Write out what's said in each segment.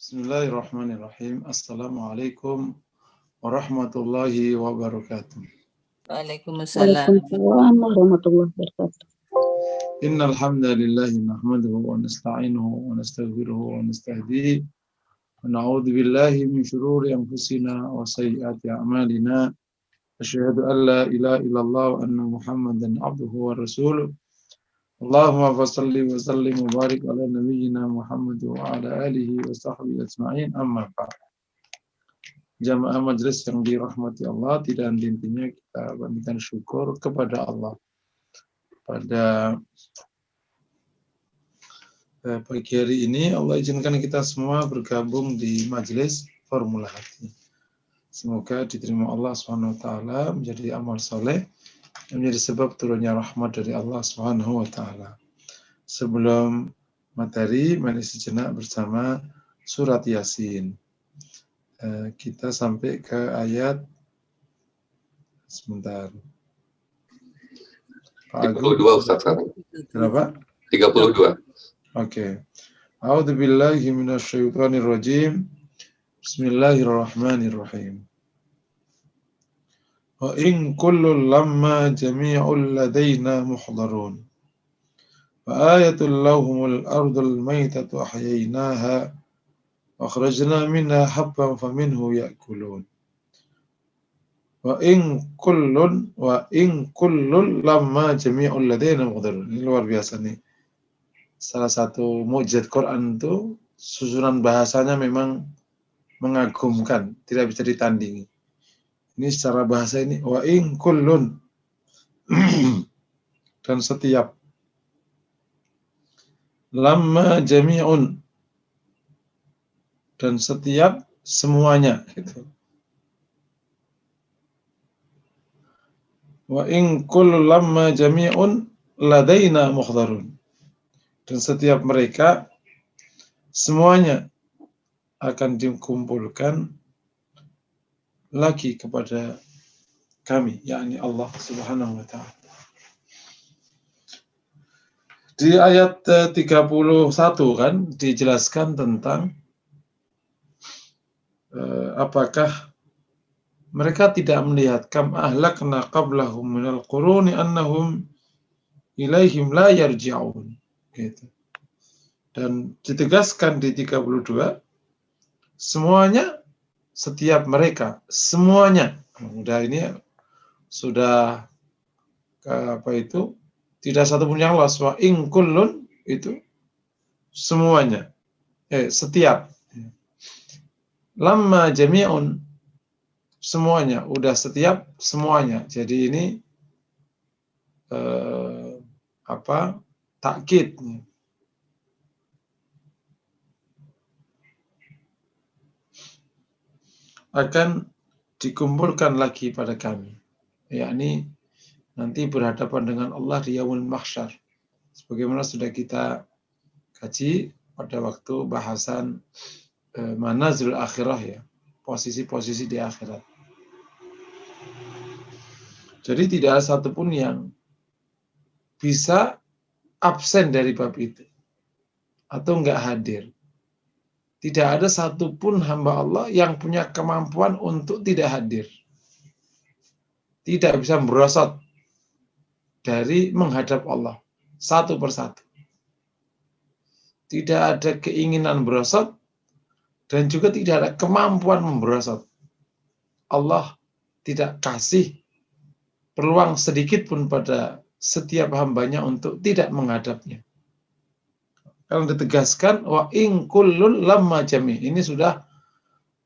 Bismillahirrahmanirrahim. Assalamualaikum warahmatullahi wabarakatuh. Waalaikumsalam. Waalaikumsalam warahmatullahi wabarakatuh. Innal hamdalillahi nahmaduhu wa nasta'inuhu wa nastaghfiruhu wa nastahdihi wa na'udzu billahi min shururi anfusina wa sayyiati a'malina. Asyhadu an la ilaha illallah wa anna Muhammadan abduhu wa rasuluh. Allahumma fassalli wa sallim wa barik ala nabiyyina Muhammad wa ala alihi wa sahbihi ajma'in. Amma ba'd. Jamaah majelis yang dirahmati Allah, tidak henti-hentinya kita panjatkan syukur kepada Allah. Pada pagi hari ini Allah izinkan kita semua bergabung di majelis Formula Hati. Semoga diterima Allah SWT menjadi amal soleh yang menjadi sebab turunnya rahmat dari Allah SWT. Sebelum materi, mari sejenak bersama surat Yasin. Kita sampai ke ayat sebentar. Pak Agung, 32 Ustaz. berapa? 32. Oke. A'udzubillahi minasyaitonirrajim. Bismillahirrahmanirrahim. Wa in kullun lamma jami'ul ladaina muhdarun. Wa ayatul lahumul ardul maytatu ahyaynaha wa akhrajna minha habban faminhu ya'kulun. Wa in kullun lamma jami'ul ladaina muhdarun. Ini luar biasa nih. Salah satu mukjizat Quran itu susunan bahasanya memang mengagumkan, tidak bisa ditandingi. Ini secara bahasa ini wa in kullun dan setiap, lamma jami'un dan setiap semuanya gitu. Wa in kullu lamma jami'un ladaina muhdarun. Dan setiap mereka semuanya akan dikumpulkan lagi kepada kami, yakni Allah Subhanahu wa taala. Di ayat 31 kan dijelaskan tentang apakah mereka tidak melihat kam ahlakna qablahum minal quruni annahum ilaihim la yarji'un. Gitu. Dan ditegaskan di 32 semuanya, setiap mereka, semuanya. Udah ini sudah tidak satu pun yang lolos. Wa in kullun itu semuanya. Setiap. Lamma jami'un semuanya, udah setiap semuanya. Jadi ini takkid. Akan dikumpulkan lagi pada kami, yakni nanti berhadapan dengan Allah di yaumul mahsyar, sebagaimana sudah kita kaji pada waktu bahasan manazil akhirah, ya, posisi-posisi di akhirat. Jadi tidak ada satupun yang bisa absen dari bab itu atau enggak hadir. Tidak ada satupun hamba Allah yang punya kemampuan untuk tidak hadir. Tidak bisa merosot dari menghadap Allah satu persatu. Tidak ada keinginan merosot dan juga tidak ada kemampuan memberosot. Allah tidak kasih peluang sedikit pun pada setiap hambanya untuk tidak menghadapnya. Kalau ditegaskan wa in kullun lamma jami', ini sudah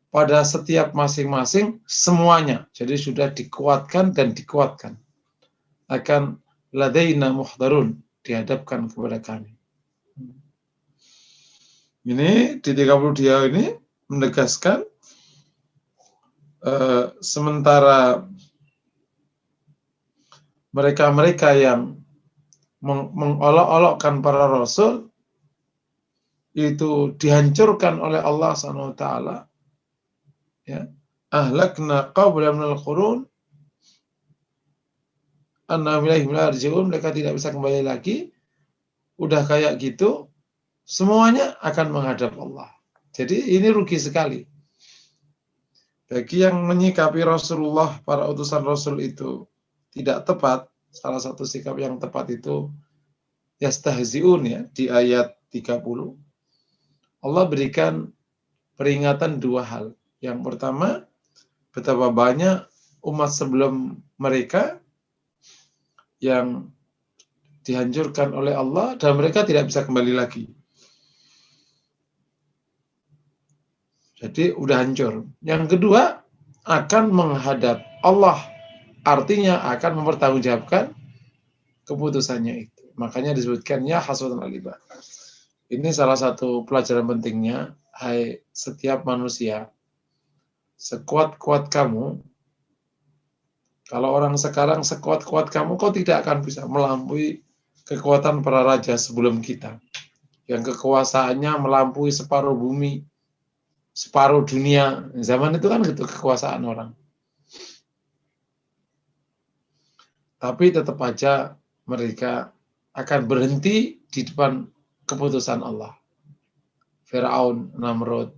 pada setiap masing-masing semuanya. Jadi sudah dikuatkan dan dikuatkan. Akan ladaina muhdarun, dihadapkan kepada kami. Ini di 32 ini menegaskan sementara mereka-mereka yang mengolok-olokkan para rasul itu dihancurkan oleh Allah SWT. Ya. Ahlakna qabla minal qurun annahum ilaihim la yarji'un, mereka tidak bisa kembali lagi. Udah kayak gitu, semuanya akan menghadap Allah. Jadi ini rugi sekali. Bagi yang menyikapi Rasulullah, para utusan Rasul itu tidak tepat, salah satu sikap yang tepat itu yastahzi'un ya, di ayat 30. Allah berikan peringatan dua hal. Yang pertama, betapa banyak umat sebelum mereka yang dihancurkan oleh Allah dan mereka tidak bisa kembali lagi. Jadi udah hancur. Yang kedua, akan menghadap Allah. Artinya akan mempertanggungjawabkan keputusannya itu. Makanya disebutkan ya hasratan alibah. Ini salah satu pelajaran pentingnya. Hai setiap manusia, sekuat-kuat kamu, kalau orang sekarang sekuat-kuat kamu, kau tidak akan bisa melampaui kekuatan para raja sebelum kita. Yang kekuasaannya melampaui separuh bumi, separuh dunia. Zaman itu kan gitu kekuasaan orang. Tapi tetap aja mereka akan berhenti di depan keputusan Allah. Firaun, Namrud,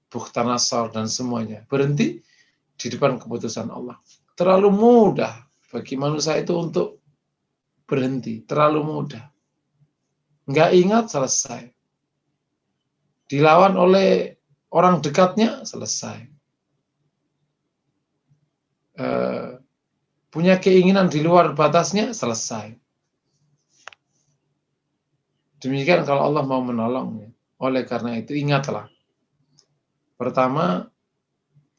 Bukhtanasar, dan semuanya berhenti di depan keputusan Allah. Terlalu mudah bagi manusia itu untuk berhenti. Terlalu mudah. Nggak ingat, selesai. Dilawan oleh orang dekatnya, selesai. Punya keinginan di luar batasnya, selesai. Demikian kalau Allah mau menolongnya. Oleh karena itu, ingatlah. Pertama,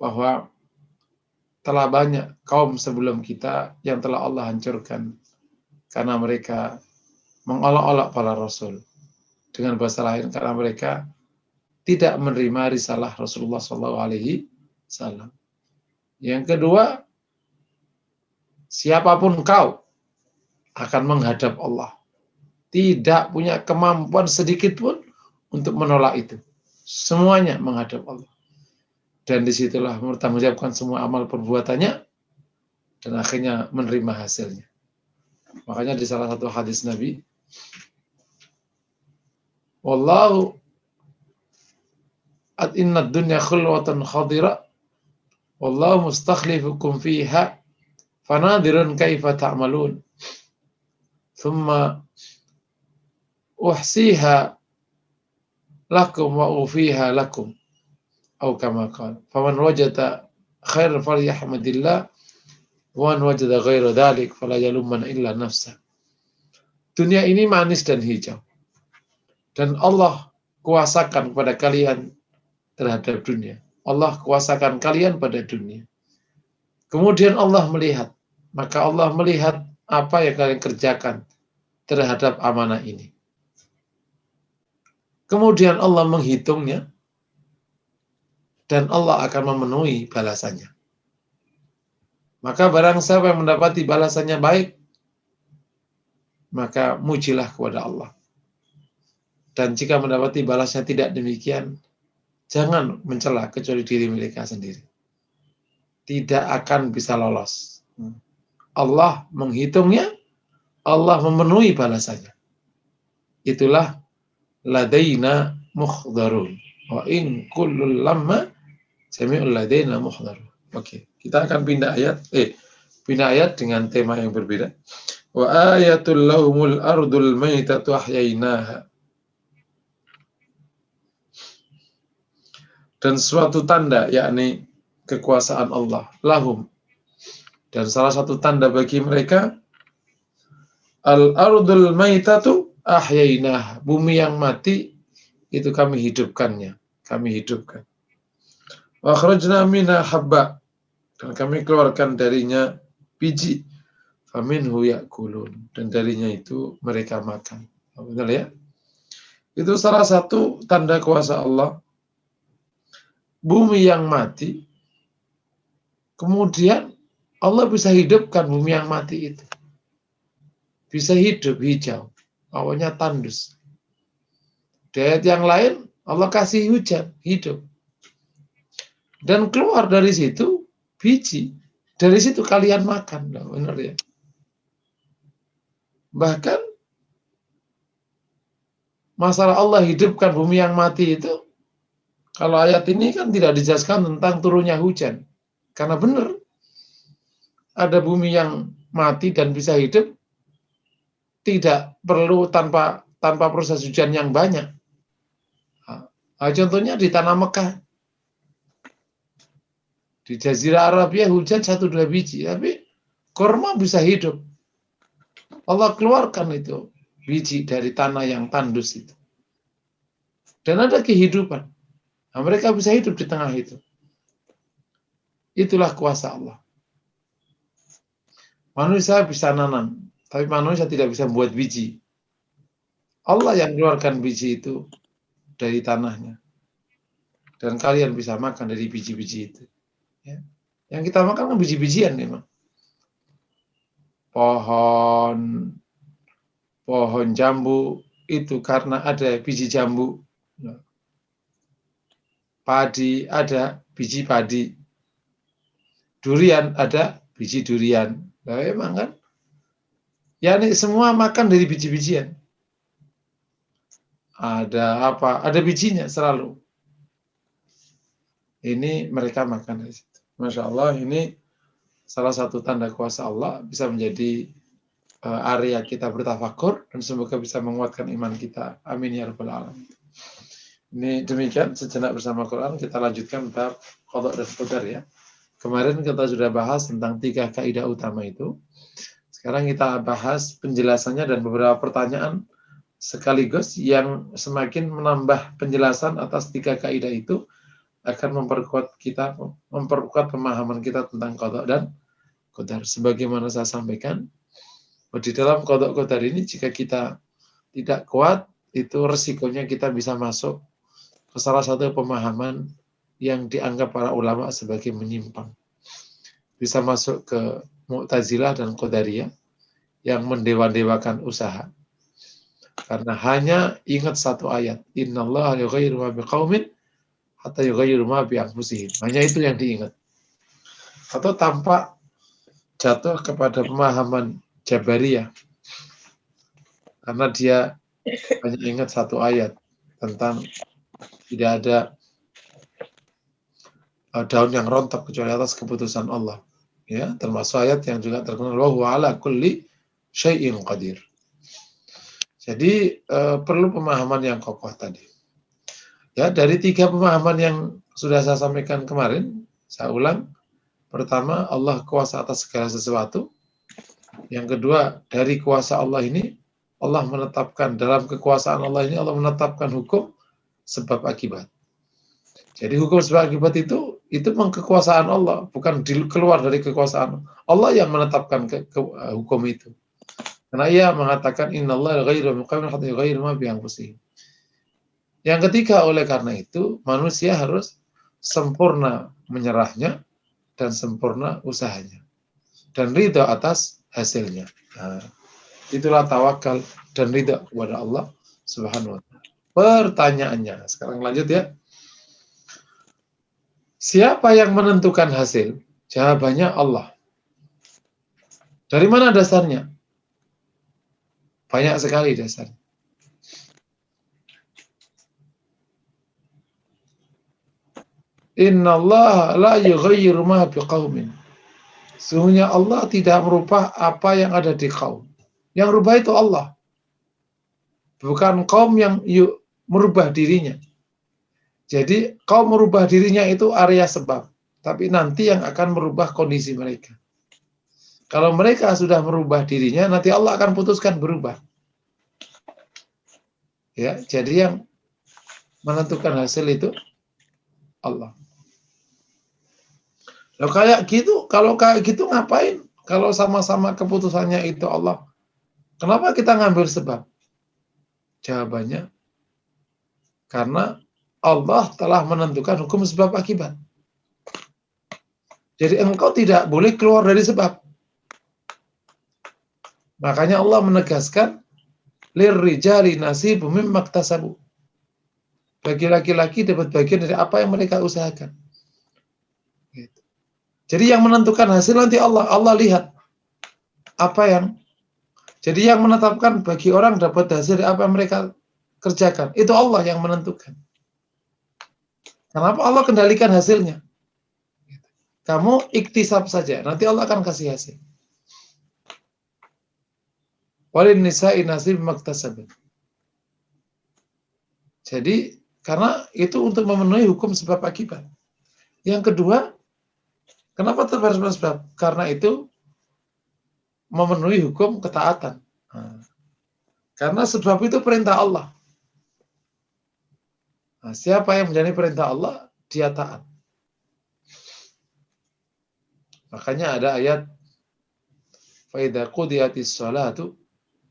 bahwa telah banyak kaum sebelum kita yang telah Allah hancurkan. Karena mereka mengolok-olok para Rasul. Dengan bahasa lain, karena mereka tidak menerima risalah Rasulullah SAW. Yang kedua, siapapun kau akan menghadap Allah. Tidak punya kemampuan sedikit pun untuk menolak itu. Semuanya menghadap Allah. Dan disitulah mempertanggungjawabkan semua amal perbuatannya dan akhirnya menerima hasilnya. Makanya di salah satu hadis Nabi, Wallahu inna dunya khulwatan khadira wallahu mustakhlifukum fiha fanadirun kaifa ta'malun thumma uhsiha lakum wa ufiha lakum atau kama qala faman wajada khairan falyahmadillah wa man wajada ghaira dzalik fala yalumanna illa nafsa. Dunia ini manis dan hijau dan Allah kuasakan kepada kalian terhadap dunia. Allah kuasakan kalian pada dunia. Kemudian Allah melihat, maka Allah melihat apa yang kalian kerjakan terhadap amanah ini. Kemudian Allah menghitungnya dan Allah akan memenuhi balasannya. Maka barang siapa yang mendapati balasannya baik, maka mujilah kepada Allah. Dan jika mendapati balasnya tidak demikian, jangan mencela kecuali diri mereka sendiri. Tidak akan bisa lolos. Allah menghitungnya, Allah memenuhi balasannya. Itulah ladaina muhdharun. Wa in kullul lamma sami'ul ladaina muhdharun. Oke, kita akan pindah ayat dengan tema yang berbeda. Wa ayatul lahumul ardul maitatu ahyainaha. Dan suatu tanda, yakni kekuasaan Allah, lahum. Dan salah satu tanda bagi mereka, al-ardul maitatu ahyainah. Bumi yang mati, itu kami hidupkannya. Kami hidupkan. Wa akhrajna minha habba. Dan kami keluarkan darinya biji. Faminhu ya'kulun. Dan darinya itu mereka makan. Benar ya? Itu salah satu tanda kuasa Allah. Bumi yang mati, kemudian Allah bisa hidupkan bumi yang mati itu. Bisa hidup, hijau. Awalnya tandus. Di ayat yang lain, Allah kasih hujan, hidup. Dan keluar dari situ, biji. Dari situ kalian makan. Benar ya? Bahkan, masalah Allah hidupkan bumi yang mati itu, Kalau ayat ini kan tidak dijelaskan tentang turunnya hujan. Karena benar, ada bumi yang mati dan bisa hidup, tidak perlu tanpa proses hujan yang banyak. Contohnya di tanah Mekah. Di Jazirah Arabia hujan 1-2 biji, tapi kurma bisa hidup. Allah keluarkan itu biji dari tanah yang tandus itu. Dan ada kehidupan. Nah, mereka bisa hidup di tengah itu. Itulah kuasa Allah. Manusia bisa nanam, tapi manusia tidak bisa membuat biji. Allah yang keluarkan biji itu dari tanahnya. Dan kalian bisa makan dari biji-biji itu. Ya. Yang kita makan kan biji-bijian memang. Pohon jambu itu karena ada biji jambu. Padi ada biji padi. Durian ada biji durian. Nah, emang kan? Ya ini semua makan dari biji-bijian. Ada apa? Ada bijinya selalu. Ini mereka makan dari situ. Masya Allah, ini salah satu tanda kuasa Allah bisa menjadi area kita bertafakur dan semoga bisa menguatkan iman kita. Amin ya rabbal alamin. Ini demikian sejenak bersama Quran, kita lanjutkan bab qada dan qadar ya. Kemarin kita sudah bahas tentang 3 kaidah utama itu. Sekarang kita bahas penjelasannya dan beberapa pertanyaan sekaligus yang semakin menambah penjelasan atas 3 kaidah itu akan memperkuat pemahaman kita tentang qada dan qadar. Sebagaimana saya sampaikan, di dalam qada qadar ini jika kita tidak kuat, itu resikonya kita bisa masuk ke salah satu pemahaman yang dianggap para ulama sebagai menyimpang. Bisa masuk ke Mu'tazilah dan Qadariyah yang mendewa-dewakan usaha. Karena hanya ingat satu ayat, innallaha yughayyiru ma biqaumin hatta yughayyiru ma bi anfusihim. Hanya itu yang diingat. Atau tanpa jatuh kepada pemahaman Jabariyah. Karena dia hanya ingat satu ayat tentang tidak ada daun yang rontok kecuali atas keputusan Allah. Ya, termasuk ayat yang juga terkenal wa huwa ala kulli syai'in qadir. Jadi perlu pemahaman yang kokoh tadi. Ya, dari 3 pemahaman yang sudah saya sampaikan kemarin, saya ulang. Pertama, Allah kuasa atas segala sesuatu. Yang kedua, dari kuasa Allah ini, Allah menetapkan, dalam kekuasaan Allah ini, Allah menetapkan hukum sebab akibat. Jadi hukum sebab akibat itu memang kekuasaan Allah, bukan keluar dari kekuasaan Allah yang menetapkan hukum itu. Karena ia mengatakan innallaha ghairu muqamin hatta yughayyiru ma bi anfusihim. Yang ketiga, oleh karena itu manusia harus sempurna menyerahnya dan sempurna usahanya dan ridha atas hasilnya. Nah, itulah tawakal dan ridha kepada Allah Subhanahu wa taala. Pertanyaannya, sekarang lanjut ya. Siapa yang menentukan hasil? Jawabannya Allah. Dari mana dasarnya? Banyak sekali dasarnya. Innallaha la yughayyiru ma biqaumin. Sesungguhnya Allah tidak merubah apa yang ada di kaum. Yang rubah itu Allah. Bukan kaum yang merubah dirinya. Jadi kaum merubah dirinya itu area sebab. Tapi nanti yang akan merubah kondisi mereka. Kalau mereka sudah merubah dirinya, nanti Allah akan putuskan berubah. Ya, jadi yang menentukan hasil itu Allah. Loh, kalau kayak gitu ngapain? Kalau sama-sama keputusannya itu Allah, kenapa kita ngambil sebab? Jawabannya, karena Allah telah menentukan hukum sebab akibat. Jadi engkau tidak boleh keluar dari sebab. Makanya Allah menegaskan, lirrijali nasibum mimma iktasabu. Bagi laki-laki dapat bagian dari apa yang mereka usahakan. Gitu. Jadi yang menentukan hasil nanti Allah. Allah lihat apa yang. Jadi yang menetapkan bagi orang dapat hasil dari apa yang mereka kerjakan. Itu Allah yang menentukan. Kenapa Allah kendalikan hasilnya? Kamu iktisab saja, nanti Allah akan kasih hasil. Walin nisa'i nasib maktasabah. Jadi, karena itu untuk memenuhi hukum sebab akibat. Yang kedua, kenapa terus sebab? Karena itu memenuhi hukum ketaatan. Karena sebab itu perintah Allah. Nah, siapa yang menjalani perintah Allah, dia taat. Makanya ada ayat فَإِذَا قُضِيَتِ الصَّلَاةُ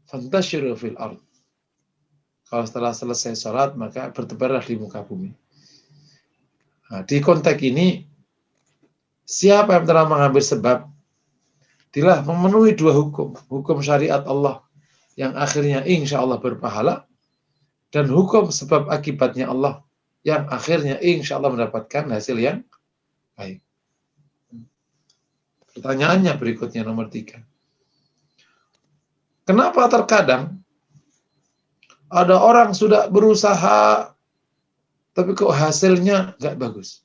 فَانْتَشِرُوا فِي الْأَرْضِ. Kalau setelah selesai sholat, maka bertebarlah di muka bumi. Nah, di konteks ini, siapa yang telah mengambil sebab, dialah memenuhi dua hukum. Hukum syariat Allah, yang akhirnya insya Allah berpahala, dan hukum sebab akibatnya Allah, yang akhirnya insya Allah mendapatkan hasil yang baik. Pertanyaannya berikutnya nomor 3. Kenapa terkadang ada orang sudah berusaha tapi kok hasilnya nggak bagus?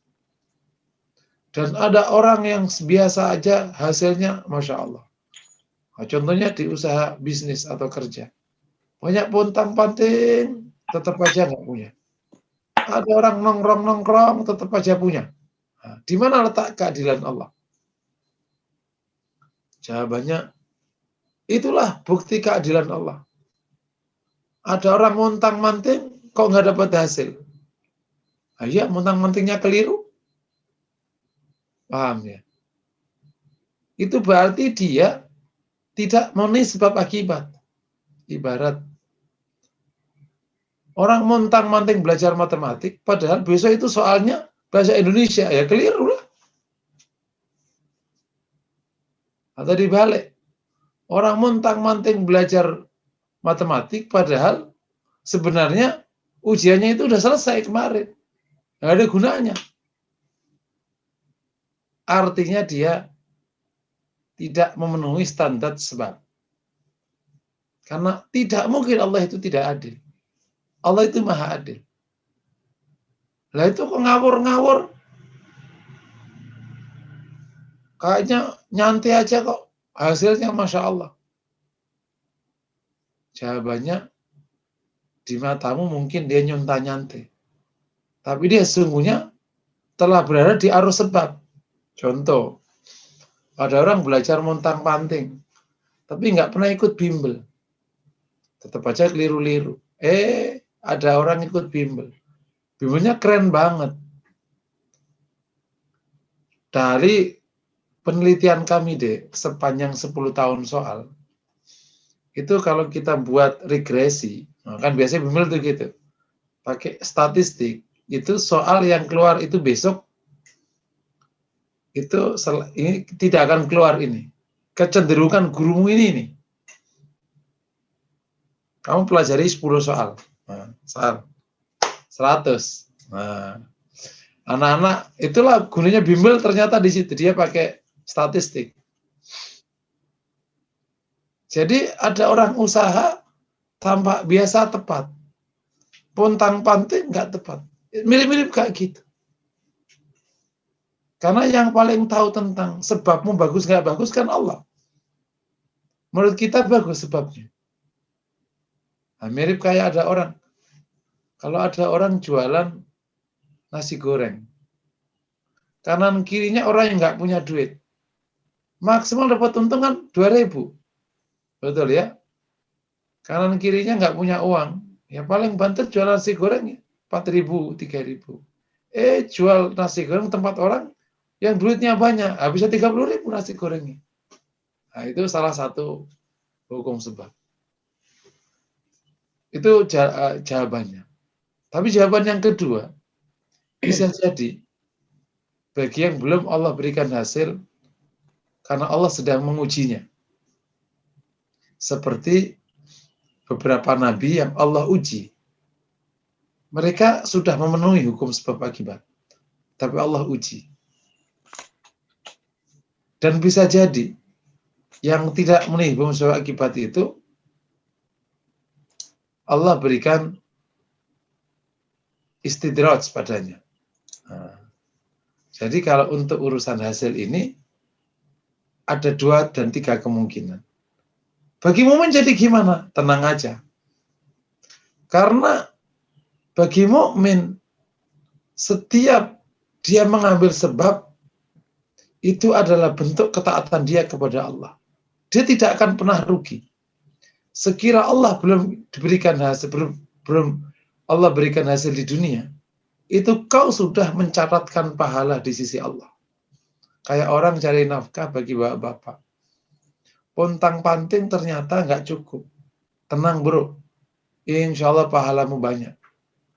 Dan ada orang yang biasa aja hasilnya Masya Allah. Nah, contohnya di usaha bisnis atau kerja. Banyak pontang-panting tetap aja nggak punya. Ada orang nongkrong-nongkrong tetap aja punya. Nah, di mana letak keadilan Allah? Jawabannya, itulah bukti keadilan Allah. Ada orang montang-manting, kok nggak dapat hasil? Nah, ya, montang-mantingnya keliru. Paham ya? Itu berarti dia tidak memenuhi sebab akibat. Ibarat orang montang-manting belajar matematik, padahal besok itu soalnya bahasa Indonesia, ya keliru lah. Atau dibalik, orang montang-manting belajar matematik, padahal sebenarnya ujiannya itu udah selesai kemarin. Nggak ada gunanya. Artinya dia tidak memenuhi standar sebab. Karena tidak mungkin Allah itu tidak adil. Allah itu maha adil. Lah itu kok ngawur-ngawur. Kayaknya nyantai aja kok. Hasilnya Masya Allah. Jawabannya, di matamu mungkin dia nyonta-nyantai. Tapi dia sesungguhnya telah berada di arus sebab. Contoh, ada orang belajar montang-panting, tapi nggak pernah ikut bimbel. Tetap aja keliru-liru. Ada orang ikut bimbel. Bimbelnya keren banget. Dari penelitian kami sepanjang 10 tahun soal, itu kalau kita buat regresi, kan biasanya bimbel tuh gitu, pakai statistik, itu soal yang keluar itu besok, itu ini tidak akan keluar ini. Kecenderungan gurumu ini nih. Kamu pelajari 10 soal. Nah, 100. Nah, anak-anak itulah gunanya bimbel, ternyata di situ dia pakai statistik. Jadi ada orang usaha tampak biasa tepat, pontang-panting nggak tepat, mirip-mirip kayak gitu. Karena yang paling tahu tentang sebabmu bagus nggak bagus kan Allah. Menurut kita bagus sebabnya. Nah, mirip kayak ada orang, kalau ada orang jualan nasi goreng, kanan kirinya orang yang nggak punya duit, maksimal dapat untung kan 2.000, betul ya? Kanan kirinya nggak punya uang, ya paling banter jual nasi goreng 4.000, 3.000. Jual nasi goreng tempat orang yang duitnya banyak, habisnya 30.000 nasi gorengnya. Nah, itu salah satu hukum sebab. Itu jawabannya. Tapi jawaban yang kedua, bisa jadi bagi yang belum Allah berikan hasil, karena Allah sedang mengujinya. Seperti beberapa nabi yang Allah uji. Mereka sudah memenuhi hukum sebab akibat, tapi Allah uji. Dan bisa jadi yang tidak memenuhi hukum sebab akibat itu Allah berikan istidraj padanya. Jadi kalau untuk urusan hasil ini ada 2 dan 3 kemungkinan. Bagi mukmin jadi gimana? Tenang aja. Karena bagi mukmin setiap dia mengambil sebab itu adalah bentuk ketaatan dia kepada Allah. Dia tidak akan pernah rugi. Sekira Allah belum diberikan hasil, belum Allah berikan hasil di dunia, itu kau sudah mencatatkan pahala di sisi Allah. Kayak orang cari nafkah bagi bapak-bapak. Pontang-panting ternyata nggak cukup. Tenang bro, insya Allah pahalamu banyak.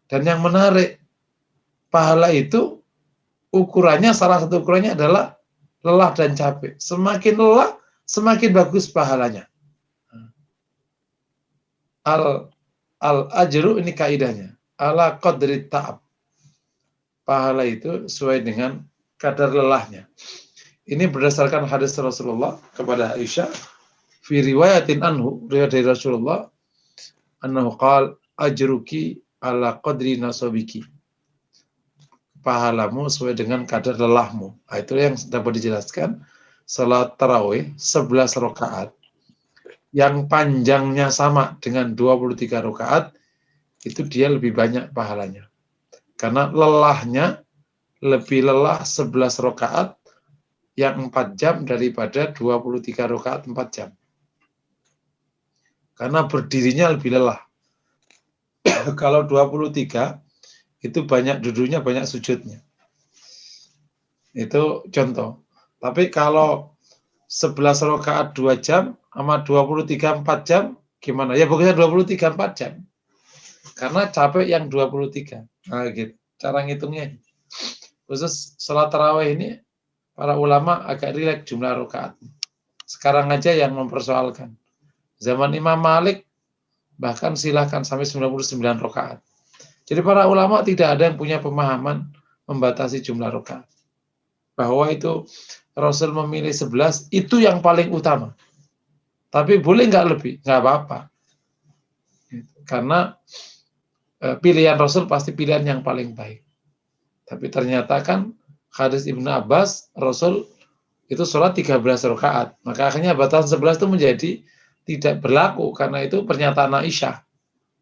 Dan yang menarik, pahala itu ukurannya, salah satu ukurannya adalah lelah dan capek. Semakin lelah, semakin bagus pahalanya. Al-ajru ini kaidahnya. Ala qadri ta'ab. Pahala itu sesuai dengan kadar lelahnya. Ini berdasarkan hadis Rasulullah kepada Aisyah. Fi riwayatin anhu, riwayat dari Rasulullah, annahu qala ajruki ala qadri nasabiki. Pahalamu sesuai dengan kadar lelahmu. Nah, itu yang dapat dijelaskan. Salat tarawih 11 rakaat yang panjangnya sama dengan 23 rakaat, itu dia lebih banyak pahalanya. Karena lelahnya lebih lelah 11 rakaat yang 4 jam daripada 23 rakaat 4 jam. Karena berdirinya lebih lelah. Kalau 23 itu banyak duduknya, banyak sujudnya. Itu contoh. Tapi kalau 11 rakaat 2 jam sama 23 4 jam gimana? Ya pokoknya 23 4 jam. Karena capek yang 23. Nah gitu. Cara ngitungnya. Khusus salat tarawih ini para ulama agak rileks jumlah rakaat. Sekarang aja yang mempersoalkan. Zaman Imam Malik bahkan silahkan sampai 99 rakaat. Jadi para ulama tidak ada yang punya pemahaman membatasi jumlah rakaat. Bahwa itu Rasul memilih 11, itu yang paling utama. Tapi boleh nggak lebih? Nggak apa-apa. Karena pilihan Rasul pasti pilihan yang paling baik. Tapi ternyata kan hadis Ibnu Abbas, Rasul itu sholat 13 rakaat. Maka akhirnya batasan 11 itu menjadi tidak berlaku. Karena itu pernyataan Aisyah.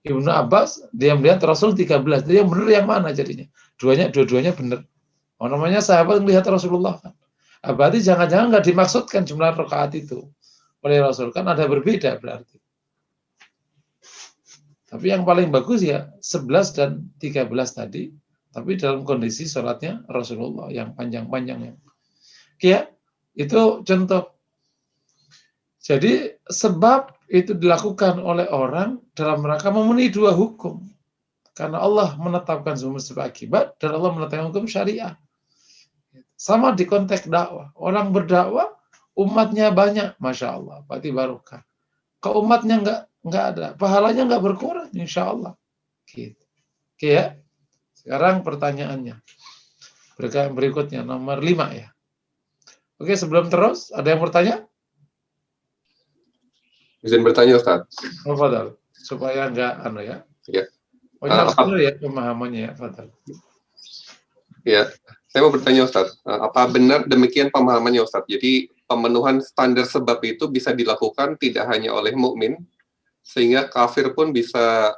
Ibnu Abbas, dia melihat Rasul 13. Dia yang benar yang mana jadinya? Dua-duanya benar. Namanya sahabat melihat Rasulullah kan. Berarti jangan-jangan nggak dimaksudkan jumlah rakaat itu oleh Rasul. Kan ada berbeda berarti. Tapi yang paling bagus ya 11 dan 13 tadi. Tapi dalam kondisi sholatnya Rasulullah yang panjang-panjangnya. Ya, itu contoh. Jadi sebab itu dilakukan oleh orang dalam rangka memenuhi 2 hukum. Karena Allah menetapkan sebab akibat dan Allah menetapkan hukum syariah. Sama di konteks dakwah. Orang berdakwah, umatnya banyak, masya Allah, berarti barokah. Kalau umatnya nggak ada, pahalanya nggak berkurang, insya Allah. Gitu. Oke ya. Sekarang pertanyaannya. Berikutnya nomor 5 ya. Oke, sebelum terus, ada yang bertanya? Izin bertanya, Ustaz. Fadal, supaya nggak ya. Ya. Pokoknya benar ya pemahamannya ya, Fadal. Ya, saya mau bertanya Ustaz, apa benar demikian pemahamannya Ustaz? Jadi pemenuhan standar sebab itu bisa dilakukan tidak hanya oleh mukmin, sehingga kafir pun bisa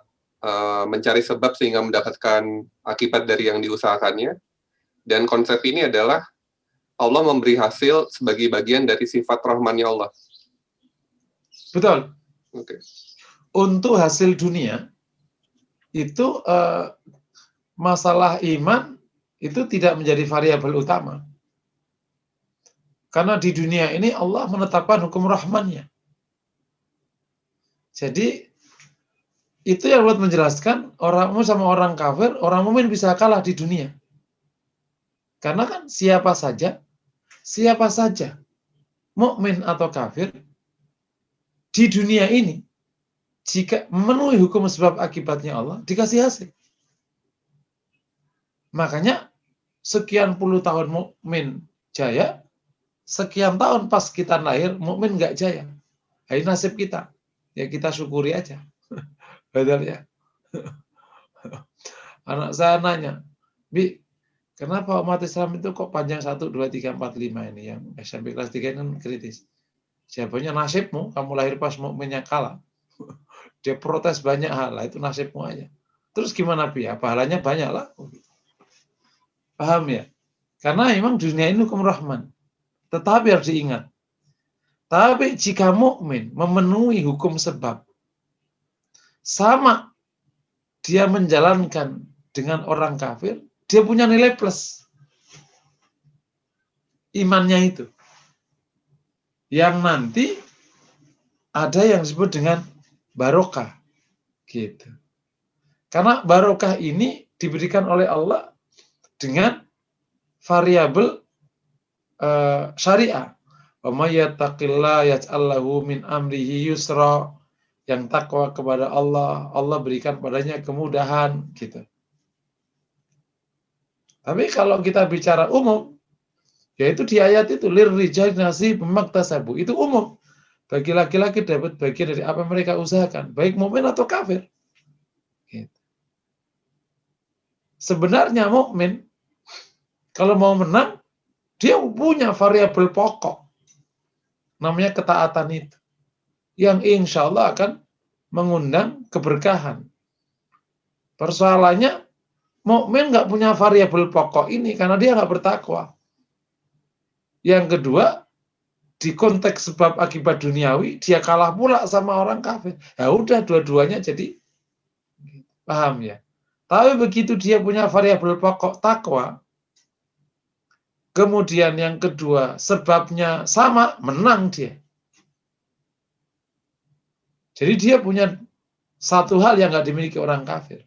mencari sebab sehingga mendapatkan akibat dari yang diusahakannya. Dan konsep ini adalah Allah memberi hasil sebagai bagian dari sifat rahmannya Allah. Betul. Oke. Untuk hasil dunia, itu masalah iman itu tidak menjadi variabel utama. Karena di dunia ini Allah menetapkan hukum rahmannya. Jadi itu yang buat menjelaskan orang mukmin sama orang kafir, orang mukmin bisa kalah di dunia. Karena kan siapa saja mukmin atau kafir di dunia ini jika memenuhi hukum sebab akibatnya Allah dikasih hasil. Makanya sekian puluh tahun mukmin jaya, sekian tahun pas kita lahir mukmin nggak jaya. Ini nasib kita. Ya kita syukuri aja. Betul ya. Anak saya nanya, Bi, Kenapa umat Islam itu kok panjang 1, 2, 3, 4, 5 ini yang SMP kelas 3 kan kritis. Jawabannya nasibmu, kamu lahir pas mukminnya kalah. Dia protes banyak hal, lah itu nasibmu aja. Terus gimana ya? Pahalanya banyak lah. Paham ya? Karena memang dunia ini hukum rahman. Tetapi harus diingat. Tapi jika mukmin memenuhi hukum sebab, sama dia menjalankan dengan orang kafir, dia punya nilai plus. Imannya itu. Yang nanti ada yang disebut dengan barokah. Gitu. Karena barokah ini diberikan oleh Allah dengan variabel syariah. Wa may yattaqillah yaj'al lahu min amrihi yusra. Yang takwa kepada Allah, Allah berikan padanya kemudahan gitu. Tapi kalau kita bicara umum, yaitu di ayat itu lirrijal nasib maktasabu, itu umum. Bagi laki-laki dapat bagian dari apa mereka usahakan, baik mukmin atau kafir. Gitu. Sebenarnya mukmin kalau mau menang, dia punya variabel pokok. Namanya ketaatan itu. Yang insya Allah akan mengundang keberkahan. Persoalannya, mukmin nggak punya variabel pokok ini karena dia nggak bertakwa. Yang kedua, di konteks sebab akibat duniawi, dia kalah pula sama orang kafir. Ya udah, dua-duanya jadi paham ya. Tapi begitu dia punya variabel pokok takwa, kemudian yang kedua sebabnya sama, menang dia. Jadi dia punya satu hal yang nggak dimiliki orang kafir.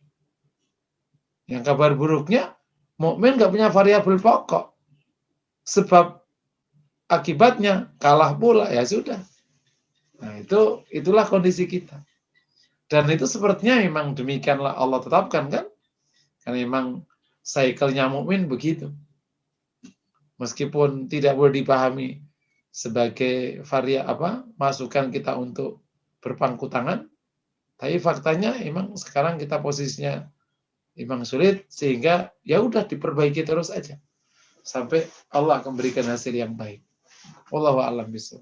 Yang kabar buruknya, mukmin nggak punya variabel pokok. Sebab akibatnya kalah pula, ya sudah. Nah, itulah kondisi kita. Dan itu sepertinya memang demikianlah Allah tetapkan kan? Karena memang cycle-nya mukmin begitu. Meskipun tidak boleh dipahami sebagai masukan kita untuk berpangku tangan, tapi faktanya memang sekarang kita posisinya memang sulit, sehingga ya udah diperbaiki terus aja sampai Allah akan berikan hasil yang baik. Wallahu a'lam bishawab.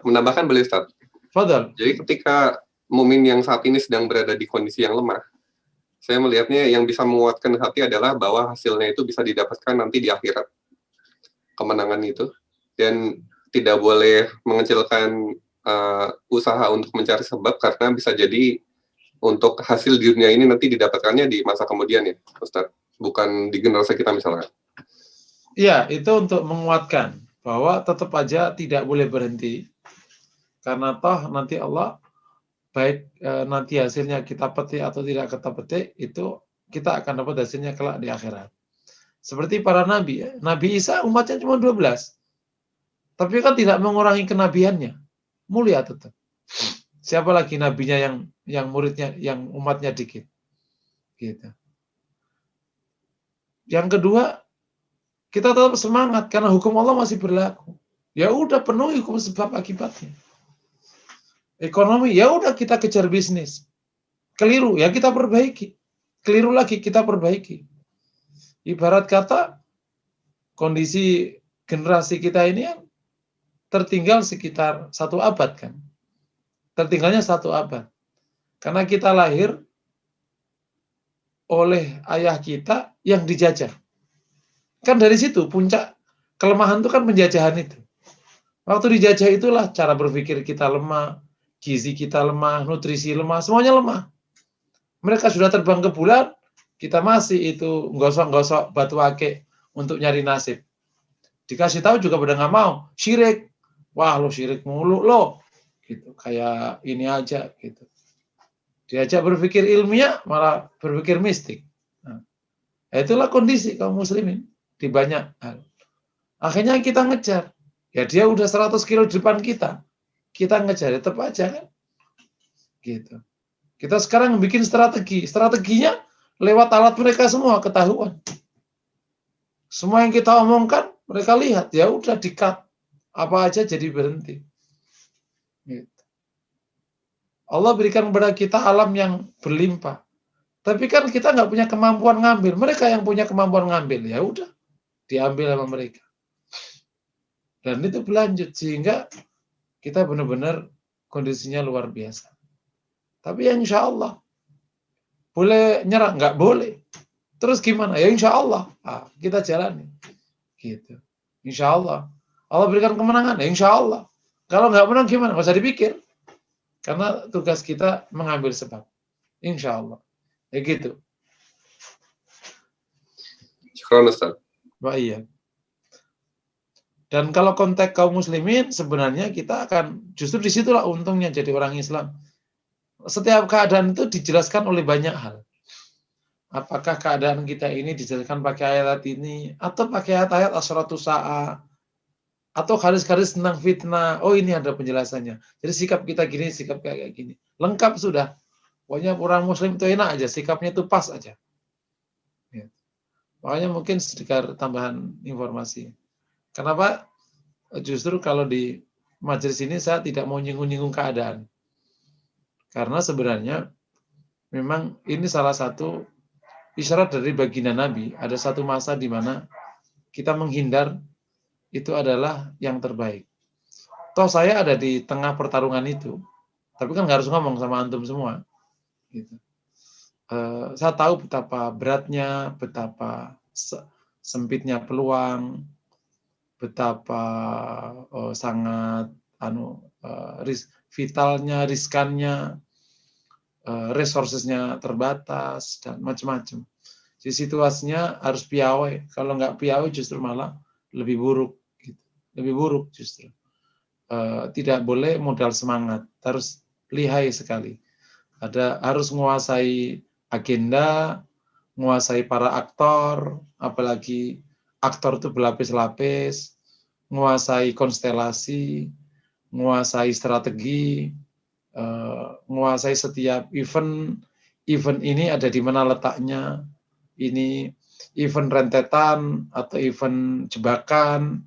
Menambahkan boleh Ustaz? Fadal. Jadi ketika mukmin yang saat ini sedang berada di kondisi yang lemah, saya melihatnya yang bisa menguatkan hati adalah bahwa hasilnya itu bisa didapatkan nanti di akhirat. Kemenangan itu. Dan tidak boleh mengecilkan usaha untuk mencari sebab, karena bisa jadi untuk hasil di dunia ini nanti didapatkannya di masa kemudian ya, Ustaz. Bukan di generasi kita misalkan. Iya, itu untuk menguatkan bahwa tetap aja tidak boleh berhenti. Karena toh nanti Allah, baik nanti hasilnya kita petik atau tidak kita petik, itu kita akan dapat hasilnya kelak di akhirat. Seperti para nabi ya. Nabi Isa umatnya cuma 12. Tapi kan tidak mengurangi kenabiannya. Mulia tetap. Siapa lagi nabinya yang muridnya, yang umatnya dikit? Gitu. Yang kedua, kita tetap semangat karena hukum Allah masih berlaku. Ya udah, penuhi hukum sebab akibatnya. Ekonomi, ya udah kita kejar bisnis. Keliru, ya kita perbaiki. Keliru lagi, kita perbaiki. Ibarat kata, kondisi generasi kita ini yang tertinggal sekitar 1 abad kan. Tertinggalnya 1 abad. Karena kita lahir oleh ayah kita yang dijajah. Kan dari situ puncak kelemahan itu kan penjajahan itu. Waktu dijajah itulah cara berpikir kita lemah, gizi kita lemah, nutrisi lemah, semuanya lemah. Mereka sudah terbang ke bulan, kita masih itu gosok-gosok batu akik untuk nyari nasib. Dikasih tahu juga pada nggak mau, syirik. Wah, lo syirik mulu lo. Gitu, kayak ini aja gitu. Diajak berpikir ilmiah malah berpikir mistik. Nah, itulah kondisi kaum muslimin di banyak hal. Akhirnya kita ngejar. Ya dia udah 100 kilo di depan kita. Kita ngejar, tetap aja kan. Gitu. Kita sekarang bikin strategi. Strateginya lewat alat mereka semua ketahuan. Semua yang kita omongkan mereka lihat, ya udah di-cut. Apa aja jadi berhenti. Gitu. Allah berikan kepada kita alam yang berlimpah. Tapi kan kita nggak punya kemampuan ngambil. Mereka yang punya kemampuan ngambil, ya udah diambil sama mereka. Dan itu berlanjut sehingga kita benar-benar kondisinya luar biasa. Tapi ya insya Allah boleh nyerah, nggak boleh. Terus gimana? Ya insya Allah kita jalani. Gitu. Insya Allah. Allah berikan kemenangan, ya insya Allah. Kalau nggak menang gimana? Nggak usah dipikir. Karena tugas kita mengambil sebab. Insya Allah. Ya gitu. Syukran Ustaz. Wah, iya. Dan kalau konteks kaum muslimin, sebenarnya kita akan, justru disitulah untungnya jadi orang Islam. Setiap keadaan itu dijelaskan oleh banyak hal. Apakah keadaan kita ini dijelaskan pakai ayat ini, atau pakai ayat-ayat asyratus sa'a, atau garis-garis tentang fitnah. Oh, ini ada penjelasannya. Jadi sikap kita gini, sikap kayak gini. Lengkap sudah. Pokoknya orang muslim itu enak aja, sikapnya itu pas aja. Ya. Makanya mungkin sedikit tambahan informasi. Kenapa? Justru kalau di majelis ini saya tidak mau nyinggung-nyinggung keadaan. Karena sebenarnya memang ini salah satu isyarat dari baginda Nabi. Ada satu masa di mana kita menghindar itu adalah yang terbaik. Toh saya ada di tengah pertarungan itu. Tapi kan nggak harus ngomong sama antum semua. Gitu. Saya tahu betapa beratnya, betapa sempitnya peluang, betapa sangat vitalnya, riskannya, resourcesnya terbatas dan macam-macam. Jadi situasinya harus piawai. Kalau nggak piawai justru malah lebih buruk. Gitu. Lebih buruk justru. Tidak boleh modal semangat, harus lihai sekali. Harus menguasai agenda, menguasai para aktor, apalagi aktor itu berlapis-lapis, menguasai konstelasi, menguasai strategi, menguasai setiap event. Event ini ada di mana letaknya, ini event rentetan atau event jebakan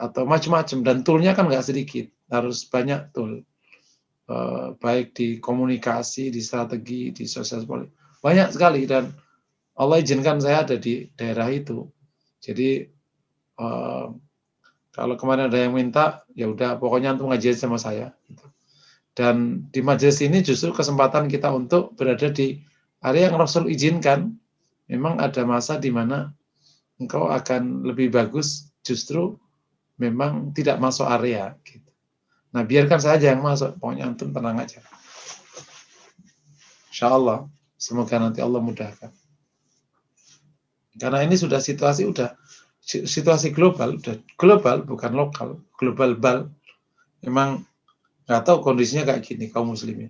atau macam-macam, dan toolnya kan nggak sedikit, harus banyak tool. Baik di komunikasi, di strategi, di sosial politik, banyak sekali, dan Allah izinkan saya ada di daerah itu. Jadi kalau kemarin ada yang minta, ya udah pokoknya antum ngaji sama saya. Dan di majelis ini justru kesempatan kita untuk berada di area yang Rasul izinkan. Memang ada masa di mana engkau akan lebih bagus justru memang tidak masuk area. Gitu. Nah, biarkan saja yang masuk, pokoknya antum tenang aja. Insya Allah, semoga nanti Allah mudahkan. Karena ini sudah situasi global, bukan lokal, global bal. Memang nggak tahu kondisinya kayak gini kaum muslimin.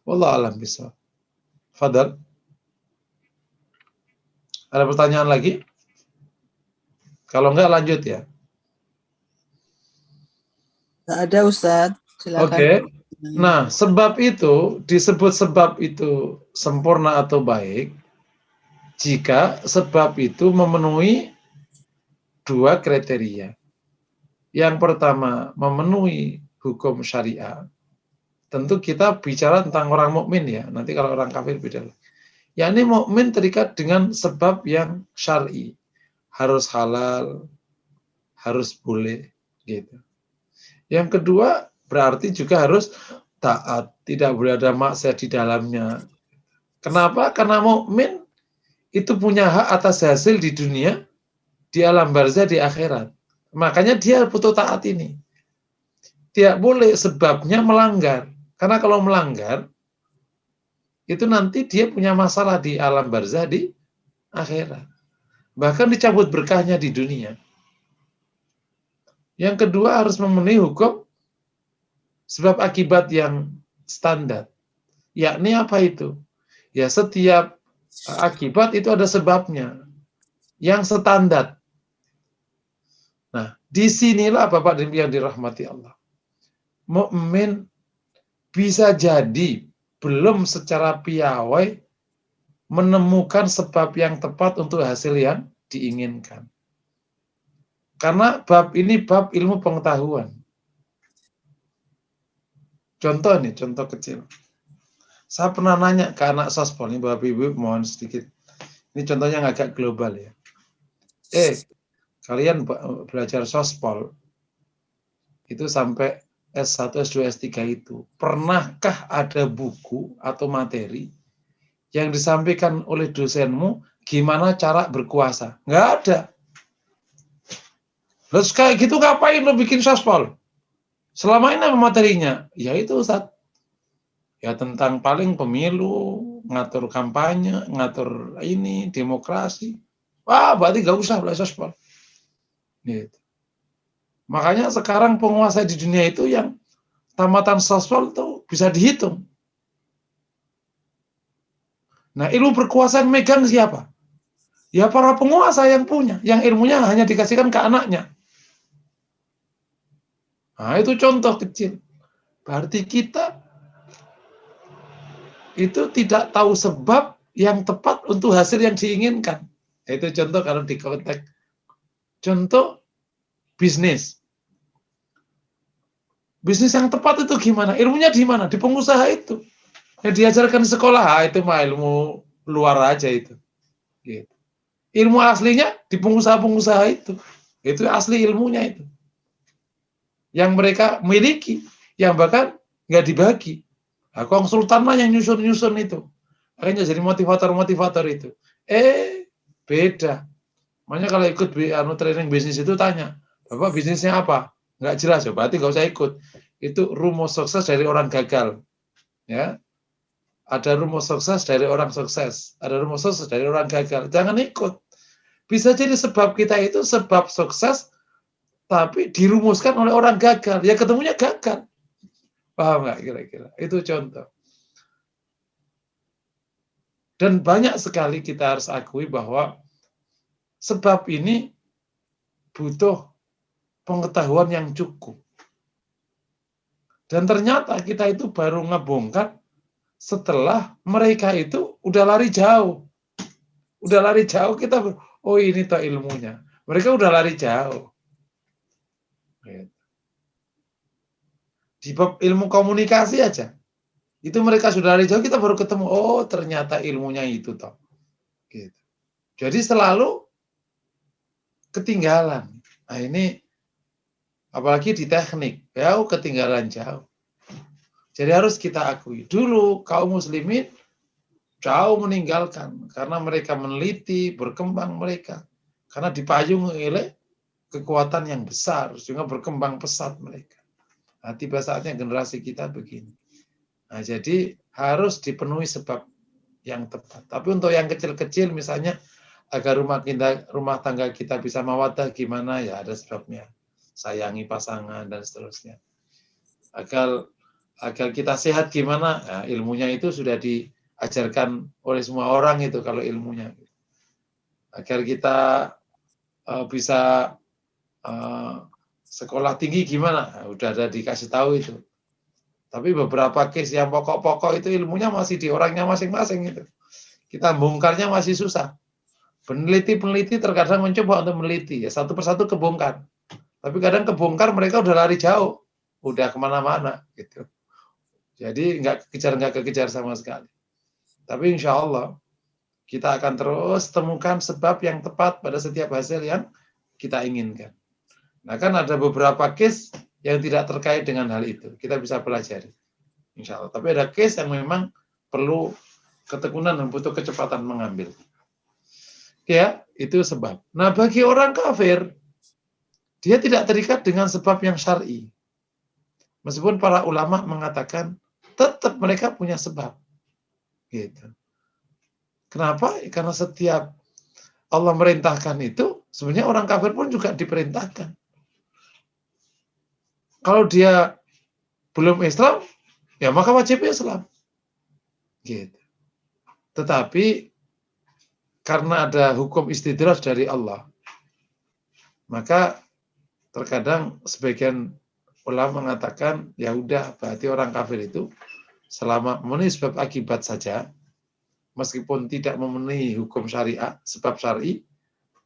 Wallahu a'lam bishawab. Fadal. Ada pertanyaan lagi? Kalau enggak lanjut ya. Nggak ada Ustadz, silakan. Oke. Nah, sebab itu disebut sebab itu sempurna atau baik jika sebab itu memenuhi dua kriteria. Yang pertama, memenuhi hukum syariah. Tentu kita bicara tentang orang mukmin ya. Nanti kalau orang kafir beda. Yakni mukmin terikat dengan sebab yang syar'i. Harus halal, harus boleh gitu. Yang kedua, berarti juga harus taat, tidak boleh ada maksiat di dalamnya. Kenapa? Karena mukmin itu punya hak atas hasil di dunia, di alam barzah, di akhirat. Makanya dia butuh taat ini. Tidak boleh sebabnya melanggar. Karena kalau melanggar, itu nanti dia punya masalah di alam barzah, di akhirat. Bahkan dicabut berkahnya di dunia. Yang kedua harus memenuhi hukum sebab akibat yang standar. Yakni apa itu? Ya, setiap akibat itu ada sebabnya yang standar. Nah, disinilah Bapak dan Ibu yang dirahmati Allah. Mukmin bisa jadi belum secara piawai menemukan sebab yang tepat untuk hasil yang diinginkan. Karena bab ini bab ilmu pengetahuan. Contoh nih, contoh kecil. Saya pernah nanya ke anak sospol, ini Bapak Ibu mohon sedikit. Ini contohnya yang agak global ya. Kalian belajar sospol, itu sampai S1, S2, S3 itu. Pernahkah ada buku atau materi yang disampaikan oleh dosenmu gimana cara berkuasa? Nggak ada. Terus kayak gitu ngapain lo bikin sospol? Selama ini apa materinya? Ya itu Ustaz. Ya tentang paling pemilu, ngatur kampanye, ngatur ini, demokrasi. Wah, berarti nggak usah belajar sospol. Gitu. Makanya sekarang penguasa di dunia itu yang tamatan sospol itu bisa dihitung. Nah, ilmu berkuasa yang megang siapa? Ya para penguasa yang punya, yang ilmunya hanya dikasihkan ke anaknya. Nah, itu contoh kecil. Berarti kita itu tidak tahu sebab yang tepat untuk hasil yang diinginkan. Itu contoh kalau di konteks. Contoh bisnis. Bisnis yang tepat itu gimana? Ilmunya di mana? Di pengusaha itu. Yang diajarkan di sekolah, itu mah ilmu luar aja itu. Gitu. Ilmu aslinya di pengusaha-pengusaha itu. Itu asli ilmunya itu. Yang mereka miliki, yang bahkan nggak dibagi. Nah, konsultan mah yang nyusun-nyusun itu. Makanya jadi motivator-motivator itu. Beda. Makanya kalau ikut training bisnis itu tanya, Bapak bisnisnya apa? Nggak jelas, ya berarti nggak usah ikut. Itu rumus sukses dari orang gagal. Ya, ada rumus sukses dari orang sukses. Ada rumus sukses dari orang gagal. Jangan ikut. Bisa jadi sebab kita itu sebab sukses, tapi dirumuskan oleh orang gagal. Ya ketemunya gagal. Paham nggak kira-kira? Itu contoh. Dan banyak sekali kita harus akui bahwa sebab ini butuh pengetahuan yang cukup. Dan ternyata kita itu baru ngebongkar setelah mereka itu udah lari jauh. Udah lari jauh, kita, oh ini toh ilmunya. Mereka udah lari jauh. Di bab ilmu komunikasi aja. Itu mereka sudah lari jauh, kita baru ketemu, oh ternyata ilmunya itu toh. Gitu. Jadi selalu ketinggalan. Nah ini, apalagi di teknik, jauh ketinggalan jauh. Jadi harus kita akui. Dulu kaum muslimin jauh meninggalkan. Karena mereka meneliti, berkembang mereka. Karena dipayung oleh kekuatan yang besar. Sehingga berkembang pesat mereka. Nah, tiba saatnya generasi kita begini. Nah, jadi harus dipenuhi sebab yang tepat. Tapi untuk yang kecil-kecil misalnya, agar rumah tangga kita bisa mawaddah gimana, ya ada sebabnya. Sayangi pasangan dan seterusnya. Agar kita sehat gimana, nah, ilmunya itu sudah diajarkan oleh semua orang itu kalau ilmunya. Agar kita bisa sekolah tinggi gimana, nah, udah ada dikasih tahu itu. Tapi beberapa case yang pokok-pokok itu ilmunya masih di orangnya masing-masing itu. Kita bongkarnya masih susah. Peneliti-peneliti terkadang mencoba untuk meneliti, ya satu persatu kebongkar. Tapi kadang kebongkar mereka udah lari jauh, udah kemana-mana gitu. Jadi nggak kekejar sama sekali. Tapi insya Allah kita akan terus temukan sebab yang tepat pada setiap hasil yang kita inginkan. Nah kan ada beberapa case yang tidak terkait dengan hal itu. Kita bisa pelajari. Insya Allah. Tapi ada case yang memang perlu ketekunan dan butuh kecepatan mengambil. Ya, itu sebab. Nah, bagi orang kafir, dia tidak terikat dengan sebab yang syar'i. Meskipun para ulama mengatakan, tetap mereka punya sebab. Gitu. Kenapa? Karena setiap Allah merintahkan itu, sebenarnya orang kafir pun juga diperintahkan. Kalau dia belum Islam, ya maka wajib Islam. Gitu. Tetapi karena ada hukum istidraj dari Allah, maka terkadang sebagian ulama mengatakan, ya udah berarti orang kafir itu selama memenuhi sebab akibat saja, meskipun tidak memenuhi hukum syariat, sebab syar'i,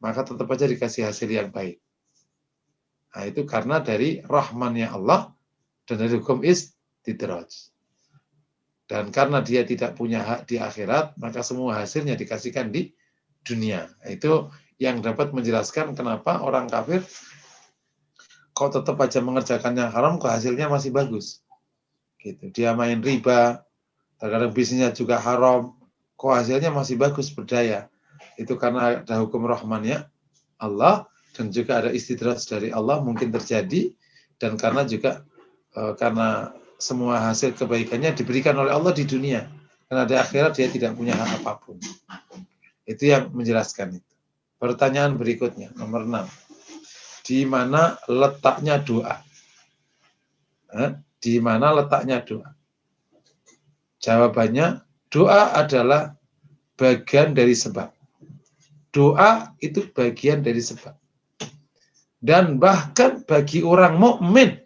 maka tetap aja dikasih hasil yang baik. Nah itu karena dari rahmannya Allah dan dari hukum istidraj. Dan karena dia tidak punya hak di akhirat, maka semua hasilnya dikasihkan di dunia. Itu yang dapat menjelaskan kenapa orang kafir kok tetap aja mengerjakan yang haram, kok hasilnya masih bagus. Gitu. Dia main riba, terkadang bisnisnya juga haram, kok hasilnya masih bagus, berdaya. Itu karena ada hukum rahmannya Allah, dan juga ada istidraj dari Allah mungkin terjadi, dan karena juga karena semua hasil kebaikannya diberikan oleh Allah di dunia. Karena di akhirat dia tidak punya hak apapun. Itu yang menjelaskan itu. Pertanyaan berikutnya, nomor 6. Di mana letaknya doa? Di mana letaknya doa? Jawabannya, doa adalah bagian dari sebab. Doa itu bagian dari sebab. Dan bahkan bagi orang mukmin,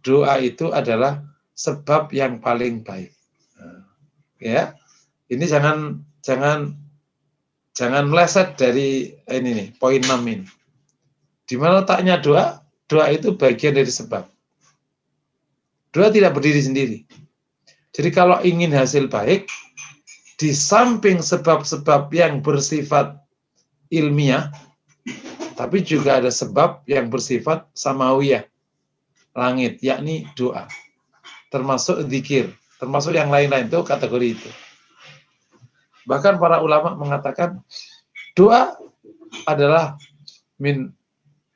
doa itu adalah sebab yang paling baik. Ya, ini jangan meleset dari ini nih, poin 6 ini. Di mana letaknya doa? Doa itu bagian dari sebab. Doa tidak berdiri sendiri. Jadi kalau ingin hasil baik, di samping sebab-sebab yang bersifat ilmiah, tapi juga ada sebab yang bersifat samawiyah, langit, yakni doa. Termasuk zikir, termasuk yang lain-lain, itu kategori itu. Bahkan para ulama mengatakan doa adalah min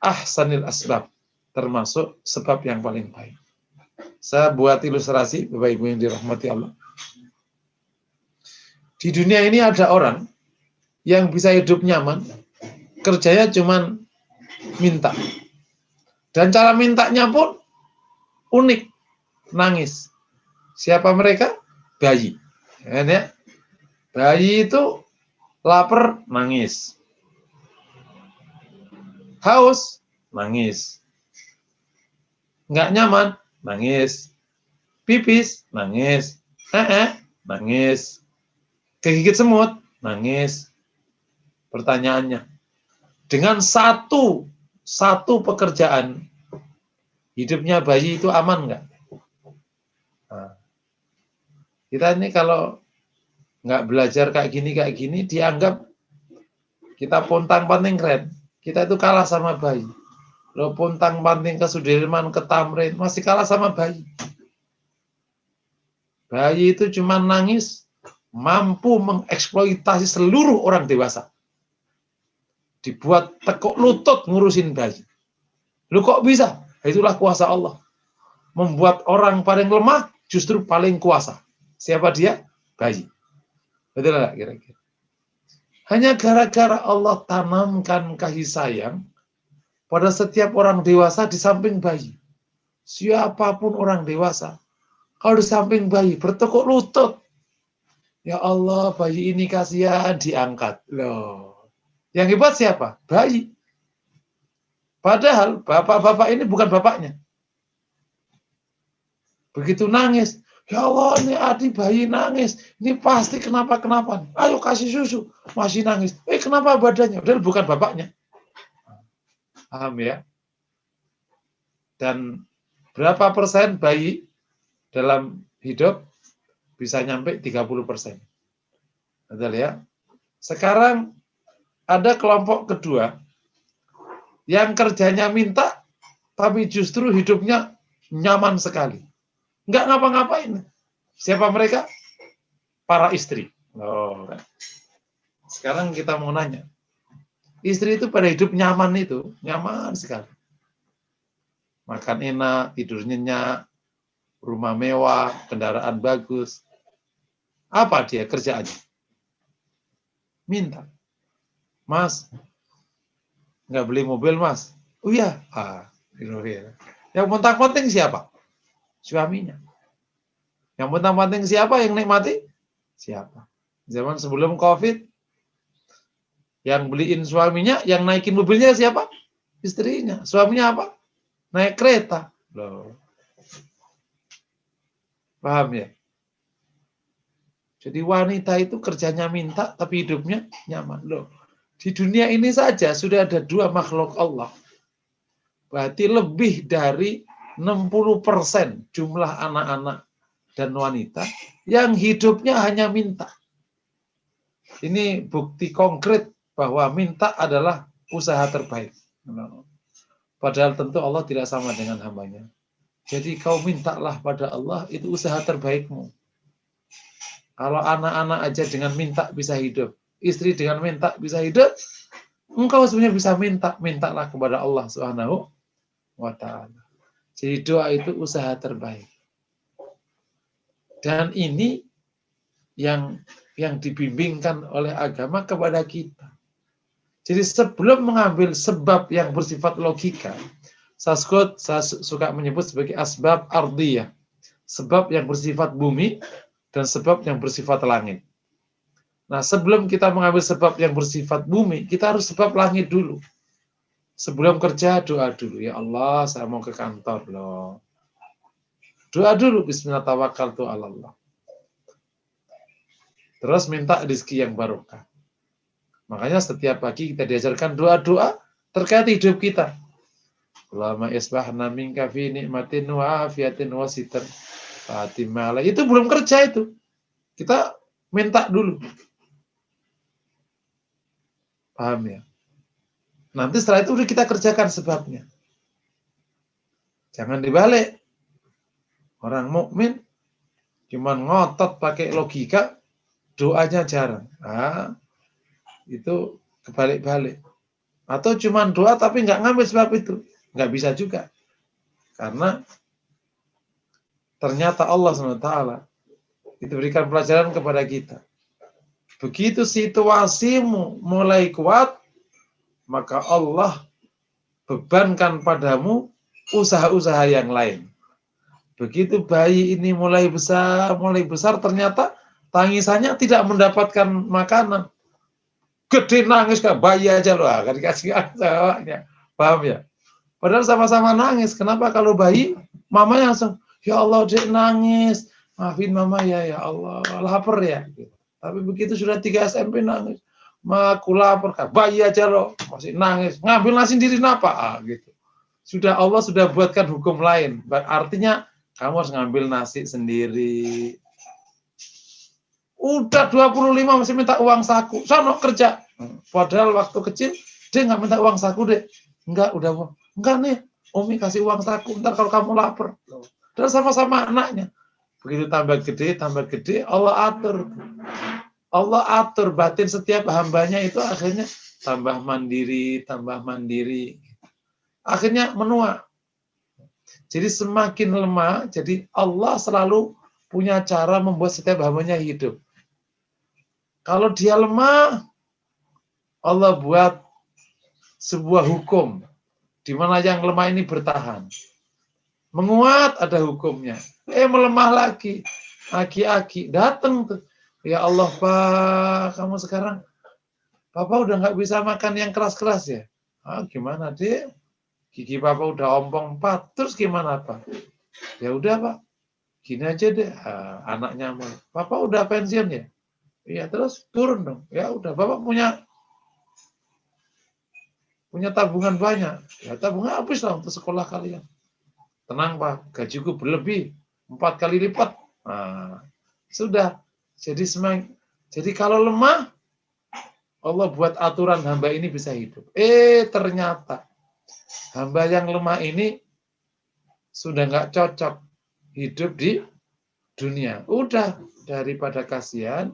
ahsanil asbab, termasuk sebab yang paling baik. Saya buat ilustrasi, Bapak Ibu yang dirahmati Allah. Di dunia ini ada orang yang bisa hidup nyaman, kerjanya cuman minta. Dan cara mintanya pun unik, nangis. Siapa mereka? Bayi. Ya, bayi itu lapar, nangis. Haus, nangis. Nggak nyaman, nangis. Pipis, nangis. Nangis. Kegigit semut, nangis. Pertanyaannya, dengan satu pekerjaan, hidupnya bayi itu aman nggak? Nah, kita ini kalau nggak belajar kayak gini, dianggap kita pontang-panting keren. Kita itu kalah sama bayi. Lo pontang-panting ke Sudirman, ke Tamrin, masih kalah sama bayi. Bayi itu cuma nangis, mampu mengeksploitasi seluruh orang dewasa. Dibuat tekuk lutut ngurusin bayi. Lu kok bisa? Itulah kuasa Allah. Membuat orang paling lemah justru paling kuasa. Siapa dia? Bayi. Betul nggak kira-kira? Hanya gara-gara Allah tanamkan kasih sayang pada setiap orang dewasa di samping bayi. Siapapun orang dewasa, kalau di samping bayi bertekuk lutut, ya Allah, bayi ini kasihan, diangkat. Loh. Yang hebat siapa? Bayi. Padahal bapak-bapak ini bukan bapaknya. Begitu nangis, ya Allah, ini adik bayi nangis. Ini pasti kenapa-kenapa. Ayo kasih susu. Masih nangis. Kenapa badannya? Padahal bukan bapaknya. Paham ya? Dan berapa persen bayi dalam hidup bisa nyampe 30%. Betul ya? Sekarang ada kelompok kedua yang kerjanya minta, tapi justru hidupnya nyaman sekali. Nggak ngapa-ngapain. Siapa mereka? Para istri. Oh, kan? Sekarang kita mau nanya. Istri itu pada hidup nyaman itu, nyaman sekali. Makan enak, tidur nyenyak, rumah mewah, kendaraan bagus. Apa dia kerjaannya? Minta. Mas, nggak beli mobil, Mas? Oh iya. Yang pontang-panting siapa? Suaminya. Yang pontang-panting siapa yang nikmati? Siapa? Zaman sebelum COVID, yang beliin suaminya, yang naikin mobilnya siapa? Istrinya. Suaminya apa? Naik kereta. Loh. Paham ya? Jadi wanita itu kerjanya minta, tapi hidupnya nyaman. Loh. Di dunia ini saja sudah ada 2 makhluk Allah. Berarti lebih dari 60% jumlah anak-anak dan wanita yang hidupnya hanya minta. Ini bukti konkret bahwa minta adalah usaha terbaik. Padahal tentu Allah tidak sama dengan hambanya. Jadi kau mintalah pada Allah, itu usaha terbaikmu. Kalau anak-anak aja dengan minta bisa hidup, istri dengan minta bisa hidup, engkau sebenarnya bisa mintalah kepada Allah Subhanahu wa ta'ala. Jadi doa itu usaha terbaik. Dan ini yang dibimbingkan oleh agama kepada kita. Jadi sebelum mengambil sebab yang bersifat logika, saya suka menyebut sebagai asbab ardiyah, sebab yang bersifat bumi dan sebab yang bersifat langit. Nah, sebelum kita mengambil sebab yang bersifat bumi, kita harus sebab langit dulu. Sebelum kerja, doa dulu. Ya Allah, saya mau ke kantor loh. Doa dulu, bismillah tawakkaltu 'ala Allah. Terus minta rezeki yang barokah. Makanya setiap pagi kita diajarkan doa-doa terkait hidup kita. Allahumma isbahna minka fi ni'matin wa afiatin wa sitr. Fatimah. Itu belum kerja itu. Kita minta dulu. Paham ya? Nanti setelah itu udah kita kerjakan sebabnya. Jangan dibalik. Orang mukmin cuman ngotot pakai logika, doanya jarang. Nah, itu kebalik-balik. Atau cuma doa tapi nggak ngambil sebab itu. Nggak bisa juga. Karena ternyata Allah SWT itu berikan pelajaran kepada kita. Begitu situasimu mulai kuat, maka Allah bebankan padamu usaha-usaha yang lain. Begitu bayi ini mulai besar, ternyata tangisannya tidak mendapatkan makanan. Gede nangis kayak bayi aja loh, kan dikasih awaknya. Paham ya? Padahal sama-sama nangis. Kenapa kalau bayi, mamanya langsung, ya Allah dek nangis, maafin mama ya Allah, lapar ya. Tapi begitu sudah 3 SMP nangis, aku lapar, kan bayi aja loh, masih nangis, ngambil nasi sendiri napa? Gitu. Allah sudah buatkan hukum lain. Artinya kamu harus ngambil nasi sendiri. Udah 25 masih minta uang saku. Sono kerja. Padahal waktu kecil dia nggak minta uang saku deh. Enggak, udah enggak nih. Umi kasih uang saku. Ntar kalau kamu lapar. Dan sama-sama anaknya. Begitu tambah gede, Allah atur. Allah atur batin setiap hambanya itu akhirnya tambah mandiri. Akhirnya menua. Jadi semakin lemah, jadi Allah selalu punya cara membuat setiap hambanya hidup. Kalau dia lemah, Allah buat sebuah hukum di mana yang lemah ini bertahan. Menguat ada hukumnya. Melemah lagi. Aki-aki datang tuh. Ya Allah Pak, kamu sekarang Papa udah nggak bisa makan yang keras-keras ya. Gimana dek? Gigi Papa udah ompong 4. Terus gimana Pak? Ya udah Pak. Gini aja deh. Anaknya mau. Papa udah pensiun ya? Iya, terus turun dong. Ya udah, Bapak punya tabungan banyak. Ya tabungan habis lah untuk sekolah kalian. Tenang Pak, gajiku berlebih 4 kali lipat. Nah, sudah. Jadi kalau lemah, Allah buat aturan hamba ini bisa hidup. Ternyata hamba yang lemah ini sudah nggak cocok hidup di dunia. Udah, daripada kasihan,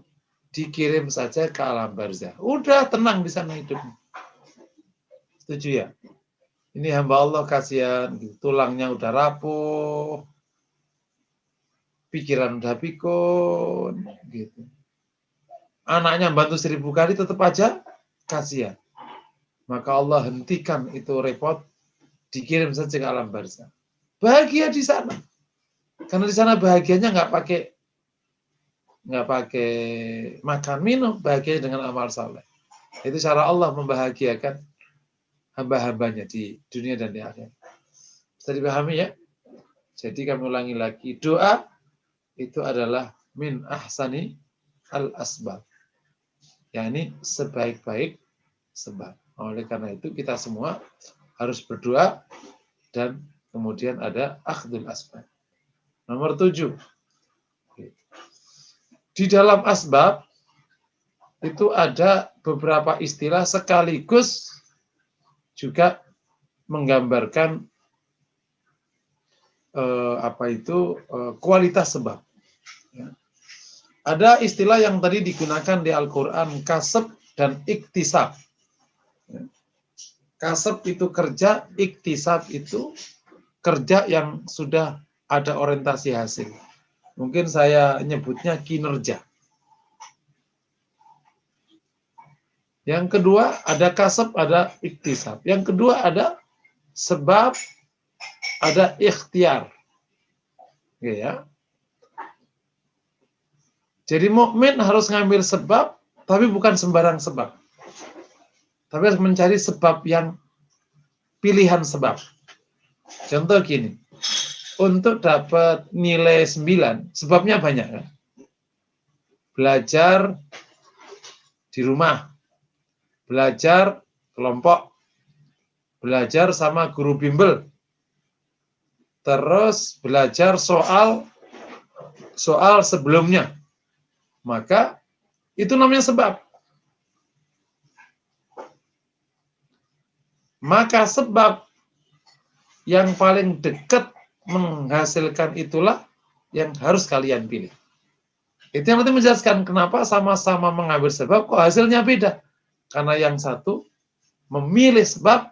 dikirim saja ke alam barzah. Udah tenang di sana hidupnya. Setuju ya? Ini hamba Allah kasihan, tulangnya udah rapuh, pikiran udah pikun, gitu. Anaknya bantu 1000 kali tetap aja kasihan. Maka Allah hentikan itu repot, dikirim saja ke alam barzah. Bahagia di sana. Karena di sana bahagianya nggak pakai makan minum, bahagia dengan amal saleh. Itu cara Allah membahagiakan hamba-hambanya di dunia dan di akhirat. Bisa dipahami ya? Jadi kami ulangi lagi, doa itu adalah min ahsani al-asbab. yakni sebaik-baik sebab. Oleh karena itu kita semua harus berdoa dan kemudian ada akhdul asbab. Nomor 7, di dalam asbab itu ada beberapa istilah sekaligus juga menggambarkan kualitas sebab. Ya. Ada istilah yang tadi digunakan di Al-Quran, kasab dan iktisab. Ya. Kasab itu kerja, iktisab itu kerja yang sudah ada orientasi hasil. Mungkin saya nyebutnya kinerja. Yang kedua ada kasab, ada iktisab. Yang kedua ada sebab, ada ikhtiar. Ya. Jadi mukmin harus ngambil sebab, tapi bukan sembarang sebab. Tapi harus mencari sebab yang pilihan sebab. Contoh gini, untuk dapat nilai 9, sebabnya banyak kan? Belajar di rumah, belajar kelompok, belajar sama guru bimbel, terus belajar soal sebelumnya. Maka itu namanya sebab. Maka sebab yang paling dekat menghasilkan itulah yang harus kalian pilih. Itu yang nanti menjelaskan kenapa sama-sama mengambil sebab kok hasilnya beda. Karena yang satu memilih sebab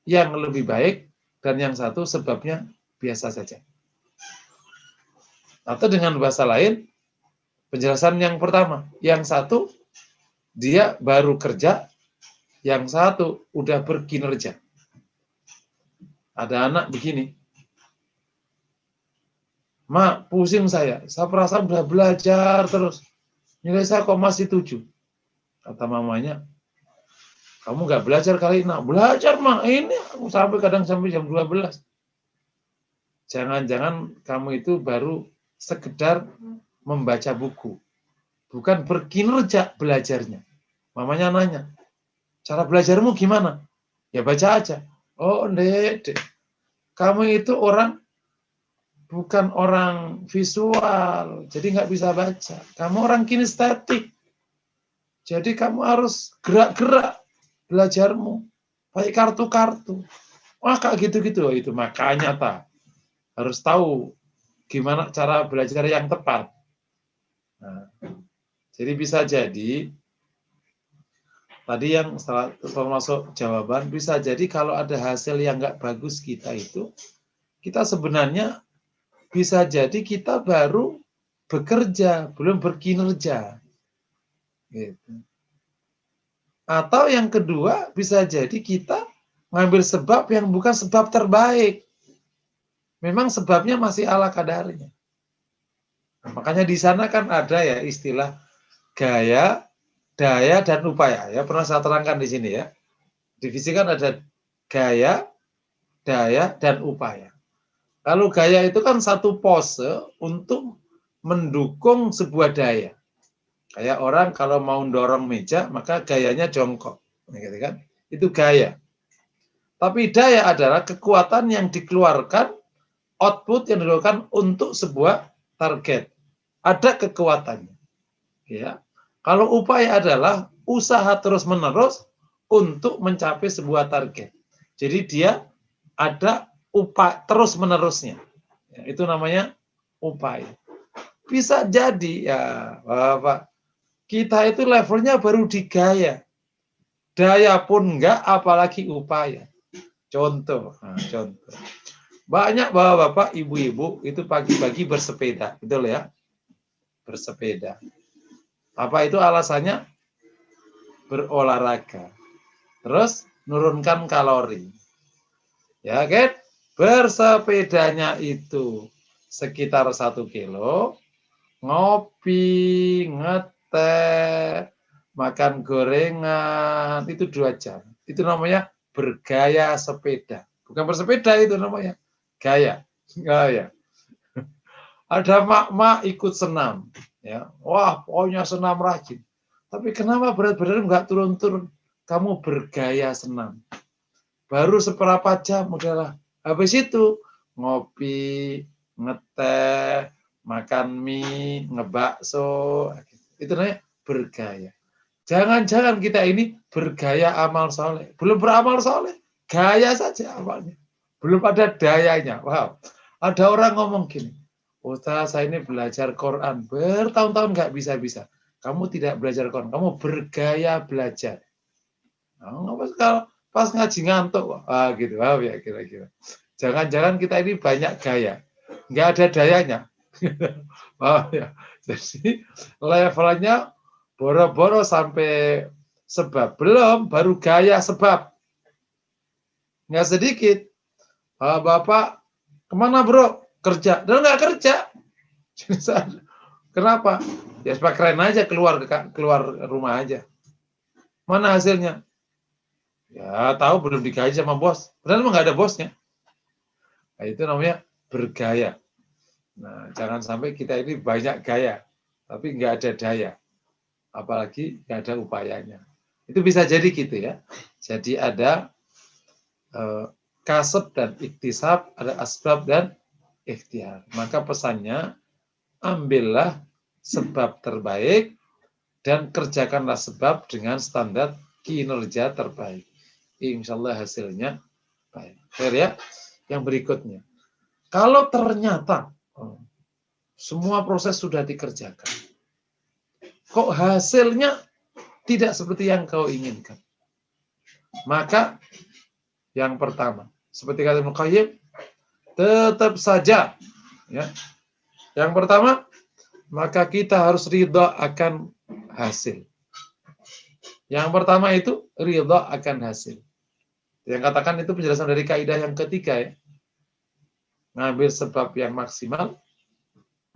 yang lebih baik dan yang satu sebabnya biasa saja. Atau dengan bahasa lain, penjelasan yang pertama, yang satu dia baru kerja, yang satu udah berkinerja. Ada anak begini, "Mak, pusing saya perasaan udah belajar terus, nilai saya kok masih 7. Kata mamanya, "Kamu nggak belajar kali, nak?" "Belajar, Mak, ini aku kadang sampai jam 12. Jangan-jangan kamu itu baru sekedar membaca buku, bukan berkinerja belajarnya. Mamanya nanya, "Cara belajarmu gimana?" "Ya baca aja." "Oh, Dek, kamu itu bukan orang visual, jadi nggak bisa baca. Kamu orang kinestetik, jadi kamu harus gerak-gerak belajarmu, pakai kartu-kartu." Wah, kayak gitu-gitu. Itu makanya harus tahu gimana cara belajar yang tepat. Nah, jadi bisa jadi tadi yang termasuk jawaban, bisa jadi kalau ada hasil yang nggak bagus kita sebenarnya bisa jadi kita baru bekerja, belum berkinerja. Gitu. Atau yang kedua, bisa jadi kita ngambil sebab yang bukan sebab terbaik. Memang sebabnya masih ala kadarnya. Nah, makanya di sana kan ada ya istilah gaya, daya, dan upaya. Ya, pernah saya terangkan di sini ya. Divisi kan ada gaya, daya, dan upaya. Kalau gaya itu kan satu pose untuk mendukung sebuah daya. Kayak orang kalau mau dorong meja, maka gayanya jongkok. Gitu kan? Itu gaya. Tapi daya adalah kekuatan yang dikeluarkan, output yang dilakukan untuk sebuah target. Ada kekuatannya. Ya. Kalau upaya adalah usaha terus-menerus untuk mencapai sebuah target. Jadi dia ada upaya terus-menerusnya. Ya, itu namanya upaya. Bisa jadi ya, Bapak, kita itu levelnya baru di gaya. Daya pun enggak, apalagi upaya. Contoh. Banyak bapak-bapak, ibu-ibu itu pagi-pagi bersepeda, betul ya? Bersepeda. Apa itu alasannya? Berolahraga. Terus nurunkan kalori. Ya kan? Bersepedanya itu sekitar 1 kilo, ngopi, ngeteh, makan gorengan, itu 2 jam. Itu namanya bergaya sepeda. Bukan bersepeda itu namanya. Gaya. Ada mak-mak ikut senam. Ya. Wah, pokoknya senam rajin. Tapi kenapa berat-berat nggak turun-turun? Kamu bergaya senam. Baru seberapa jam udahlah. Habis itu ngopi, ngeteh, makan mie, ngebakso, itu namanya bergaya. Jangan-jangan kita ini bergaya amal soleh. Belum beramal soleh, gaya saja amalnya. Belum ada dayanya. Wow. Ada orang ngomong gini, Ustaz, saya ini belajar Quran bertahun-tahun nggak bisa-bisa. Kamu tidak belajar Quran, kamu bergaya belajar. Nah, kalau pas ngaji ngantuk, gitu, ya kira-kira. Jangan-jangan kita ini banyak gaya, nggak ada dayanya. Ya. Jadi levelnya boro-boro sampai sebab, belum, baru gaya sebab. Nggak sedikit. Bapak, kemana bro? Kerja. Dan nggak kerja. Kenapa? Ya supaya keren aja keluar rumah aja. Mana hasilnya? Ya tahu belum digaji sama bos. Padahal emang nggak ada bosnya. Nah, itu namanya bergaya. Nah, jangan sampai kita ini banyak gaya, tapi nggak ada daya. Apalagi nggak ada upayanya. Itu bisa jadi gitu ya. Jadi ada kasab dan iktisab, ada asbab dan ikhtiar. Maka pesannya, ambillah sebab terbaik dan kerjakanlah sebab dengan standar kinerja terbaik. Insya Allah hasilnya baik. Fair ya? Yang berikutnya. Kalau ternyata semua proses sudah dikerjakan, kok hasilnya tidak seperti yang kau inginkan, maka yang pertama, seperti kata Ibnu Qayyim, tetap saja, ya. Yang pertama, maka kita harus ridha akan hasil. Yang pertama itu ridha akan hasil. Yang katakan itu penjelasan dari kaidah yang ketiga ya. Ngambil sebab yang maksimal,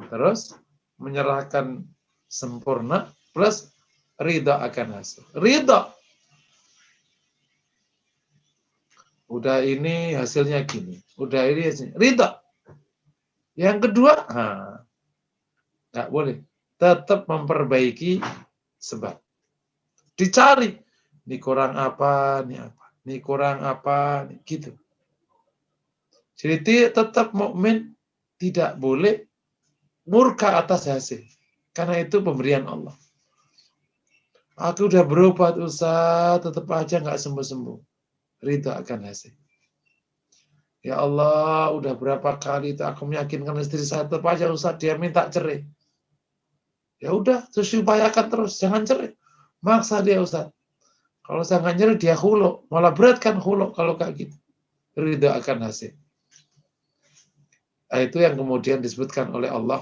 terus menyerahkan sempurna, plus ridha akan hasil. Ridha. Udah ini hasilnya gini. Udah ini hasilnya. Ridha. Yang kedua, nggak boleh. Tetap memperbaiki sebab. Dicari. Ini kurang apa, ini apa. Ini kurang apa, ini gitu. Jadi tetap mukmin tidak boleh murka atas hasil. Karena itu pemberian Allah. Aku udah berobat, Ustaz, tetap aja nggak sembuh-sembuh. Ridha akan hasil. Ya Allah, udah berapa kali itu aku meyakinkan istri saya, tetap aja Ustaz, dia minta cerai. Ya udah, terus upayakan terus, jangan cerai. Maksa dia Ustaz. Kalau saya nggak nyeri, dia khulu. Malah berat kan khulu kalau kayak gitu. Ridha akan hasil. Itu yang kemudian disebutkan oleh Allah.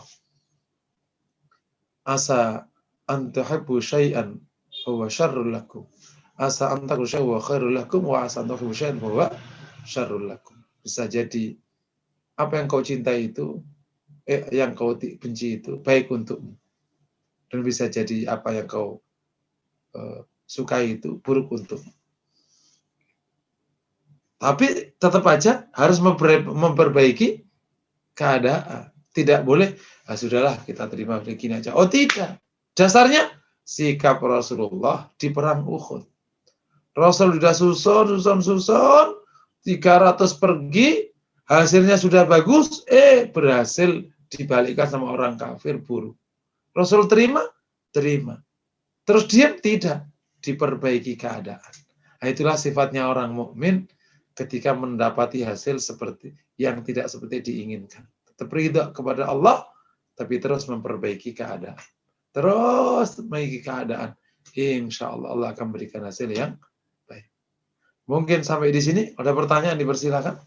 Asa an tuhibbu syai'an huwa syarrul lakum. Asa an takrahu syai'an huwa khairul lakum wa asa an tuhibbu syai'an huwa syarrul lakum. Bisa jadi apa yang kau cintai itu, yang kau benci itu baik untukmu. Dan bisa jadi apa yang kau sukai itu buruk untukmu. Tapi tetap aja harus memperbaiki keadaan. Tidak boleh, sudahlah kita terima begini aja. Oh tidak. Dasarnya sikap Rasulullah di perang Uhud. Rasul sudah susun, 300 pergi, hasilnya sudah bagus, berhasil dibalikkan sama orang kafir buruk. Rasul terima. Terus diam? Tidak. Diperbaiki keadaan. Nah, itulah sifatnya orang mukmin ketika mendapati hasil seperti yang tidak seperti diinginkan. Tetap ridha kepada Allah, tapi terus memperbaiki keadaan. Terus memperbaiki keadaan. Insya Allah Allah akan berikan hasil yang baik. Mungkin sampai di sini. Ada pertanyaan, dipersilakan.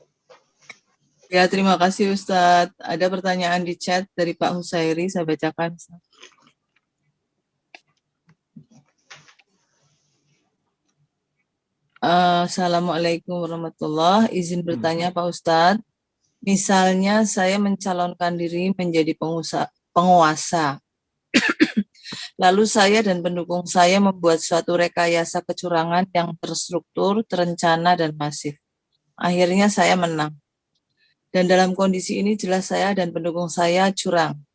Ya, terima kasih Ustadz. Ada pertanyaan di chat dari Pak Husairi, saya bacakan. Assalamualaikum warahmatullahi wabarakatuh. Izin bertanya Pak Ustadz. Misalnya saya mencalonkan diri menjadi penguasa. Lalu saya dan pendukung saya membuat suatu rekayasa kecurangan yang terstruktur, terencana, dan masif. Akhirnya saya menang. Dan dalam kondisi ini jelas saya dan pendukung saya curang.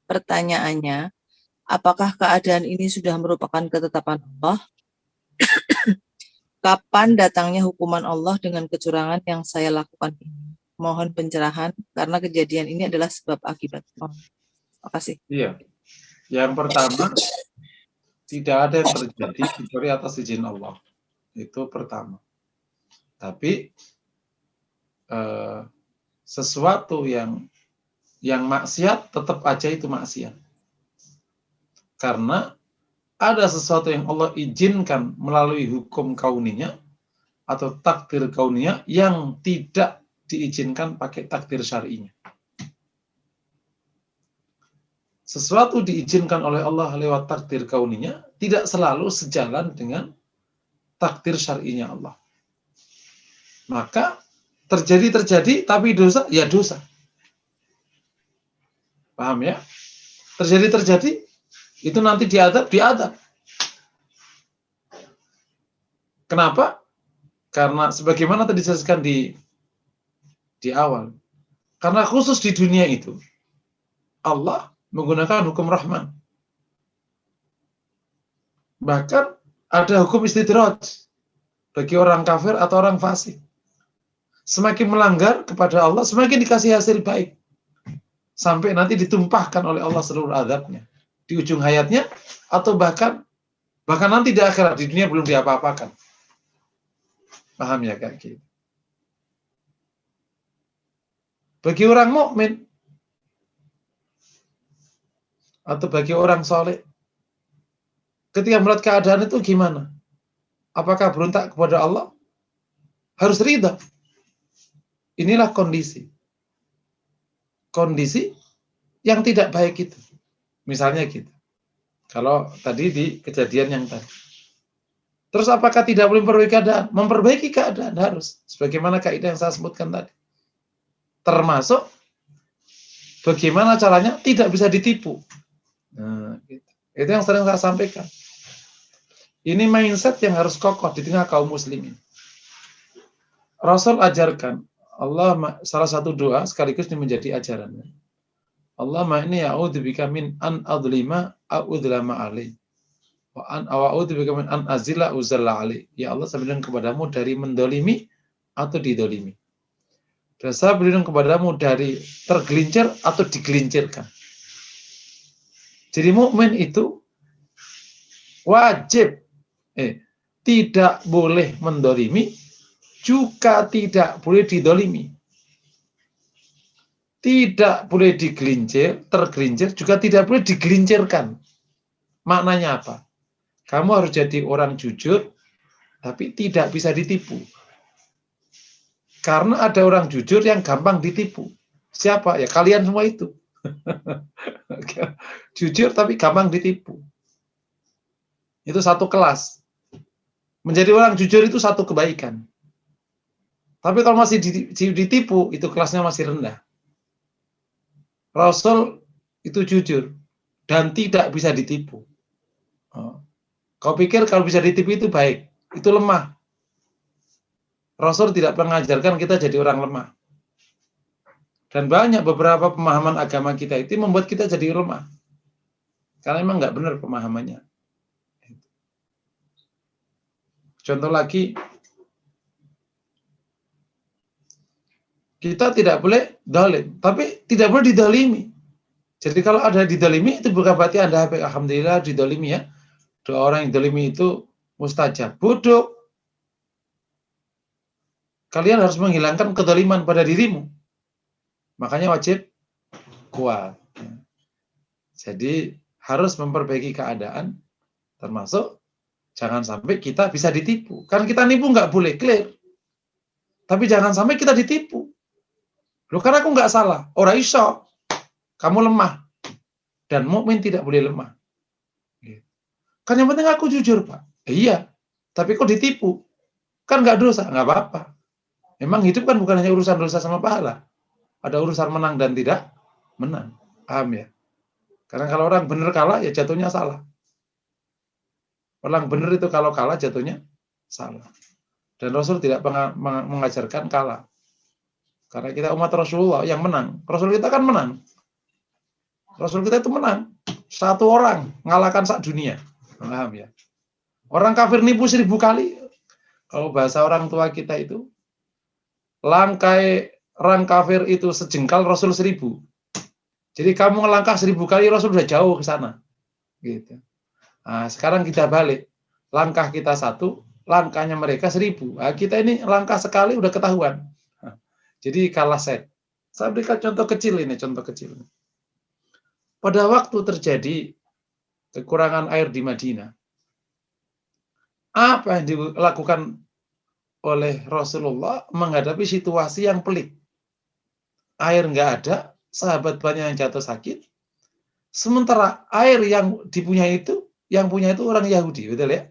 Pertanyaannya, apakah keadaan ini sudah merupakan ketetapan Allah? Kapan datangnya hukuman Allah dengan kecurangan yang saya lakukan ini? Mohon pencerahan, karena kejadian ini adalah sebab akibat. Makasih. Iya. Yang pertama, tidak ada yang terjadi kecuali atas izin Allah. Itu pertama. Tapi sesuatu yang maksiat tetap aja itu maksiat. Karena ada sesuatu yang Allah izinkan melalui hukum kauninya atau takdir kauninya yang tidak diizinkan pakai takdir syar'inya. Sesuatu diizinkan oleh Allah lewat takdir kauninya tidak selalu sejalan dengan takdir syar'inya Allah. Maka terjadi tapi dosa, ya dosa. Paham ya? Terjadi itu nanti diadab. Kenapa? Karena sebagaimana tadi dijelaskan di awal. Karena khusus di dunia itu Allah menggunakan hukum Rahman. Bahkan ada hukum istidraj bagi orang kafir atau orang fasik. Semakin melanggar kepada Allah, semakin dikasih hasil baik. Sampai nanti ditumpahkan oleh Allah seluruh azabnya di ujung hayatnya, atau bahkan nanti di akhirat, di dunia belum diapa-apakan. Paham ya kayak gitu? Bagi orang mukmin atau bagi orang soleh, ketika melihat keadaan itu gimana? Apakah berontak kepada Allah? Harus ridha. Inilah kondisi yang tidak baik itu. Misalnya gitu. Kalau tadi di kejadian yang tadi. Terus apakah tidak boleh memperbaiki keadaan? Memperbaiki keadaan harus. Sebagaimana kaidah yang saya sebutkan tadi. Termasuk bagaimana caranya tidak bisa ditipu. Nah, gitu. Itu yang sering saya sampaikan. Ini mindset yang harus kokoh di tengah kaum muslimin. Rasul ajarkan, Allah salah satu doa sekaligus ini menjadi ajarannya. Allahumma inni a'udzubika min an adlima a'udzlama alai wa a'udzubika min an azilla uzalla alai. Ya Allah, saya berlindung kepadamu dari mendolimi atau didolimi. Dan saya berlindung kepadamu dari tergelincir atau digelincirkan. Jadi mukmin itu wajib tidak boleh mendolimi, juga tidak boleh didolimi. Tidak boleh tergelincir, juga tidak boleh digelincirkan. Maknanya apa? Kamu harus jadi orang jujur, tapi tidak bisa ditipu. Karena ada orang jujur yang gampang ditipu. Siapa? Ya kalian semua itu. Jujur tapi gampang ditipu. Itu satu kelas. Menjadi orang jujur itu satu kebaikan. Tapi kalau masih ditipu, itu kelasnya masih rendah. Rasul itu jujur dan tidak bisa ditipu. Kau pikir kalau bisa ditipu itu baik? Itu lemah. Rasul tidak mengajarkan kita jadi orang lemah. Dan banyak beberapa pemahaman agama kita itu membuat kita jadi lemah. Karena memang nggak benar pemahamannya. Contoh lagi, kita tidak boleh zalim, tapi tidak boleh didalimi. Jadi kalau ada didalimi, itu bukan berarti Anda alhamdulillah didalimi ya. Doa orang yang didalimi itu mustajab. Bodoh. Kalian harus menghilangkan kedaliman pada dirimu. Makanya wajib kuat. Jadi harus memperbaiki keadaan, termasuk jangan sampai kita bisa ditipu. Kan kita nipu nggak boleh, clear. Tapi jangan sampai kita ditipu. Loh, karena aku nggak salah. Ora iso. Kamu lemah. Dan mukmin tidak boleh lemah. Kan yang penting aku jujur, Pak. Iya. Tapi kok ditipu? Kan nggak dosa. Nggak apa-apa. Memang hidup kan bukan hanya urusan dosa sama pahala. Ada urusan menang dan tidak menang. Paham ya? Karena kalau orang benar kalah, ya jatuhnya salah. Orang benar itu kalau kalah, jatuhnya salah. Dan Rasul tidak mengajarkan kalah. Karena kita umat Rasulullah yang menang. Rasul kita kan menang. Rasul kita itu menang. Satu orang mengalahkan sak dunia. Paham ya? Orang kafir nipu 1000 kali. Kalau bahasa orang tua kita itu, langkai orang kafir itu sejengkal, Rasul 1000. Jadi kamu ngelangkah 1000 kali, Rasul sudah jauh ke sana. Gitu. Nah, sekarang kita balik. Langkah kita 1, langkahnya mereka 1000. Nah, kita ini langkah sekali udah ketahuan. Nah, jadi kalah set. Saya berikan contoh kecil ini, contoh kecil. Pada waktu terjadi kekurangan air di Madinah, apa yang dilakukan oleh Rasulullah menghadapi situasi yang pelik? Air nggak ada, sahabat banyak yang jatuh sakit. Sementara air yang dipunyai itu, yang punya itu orang Yahudi, betul ya?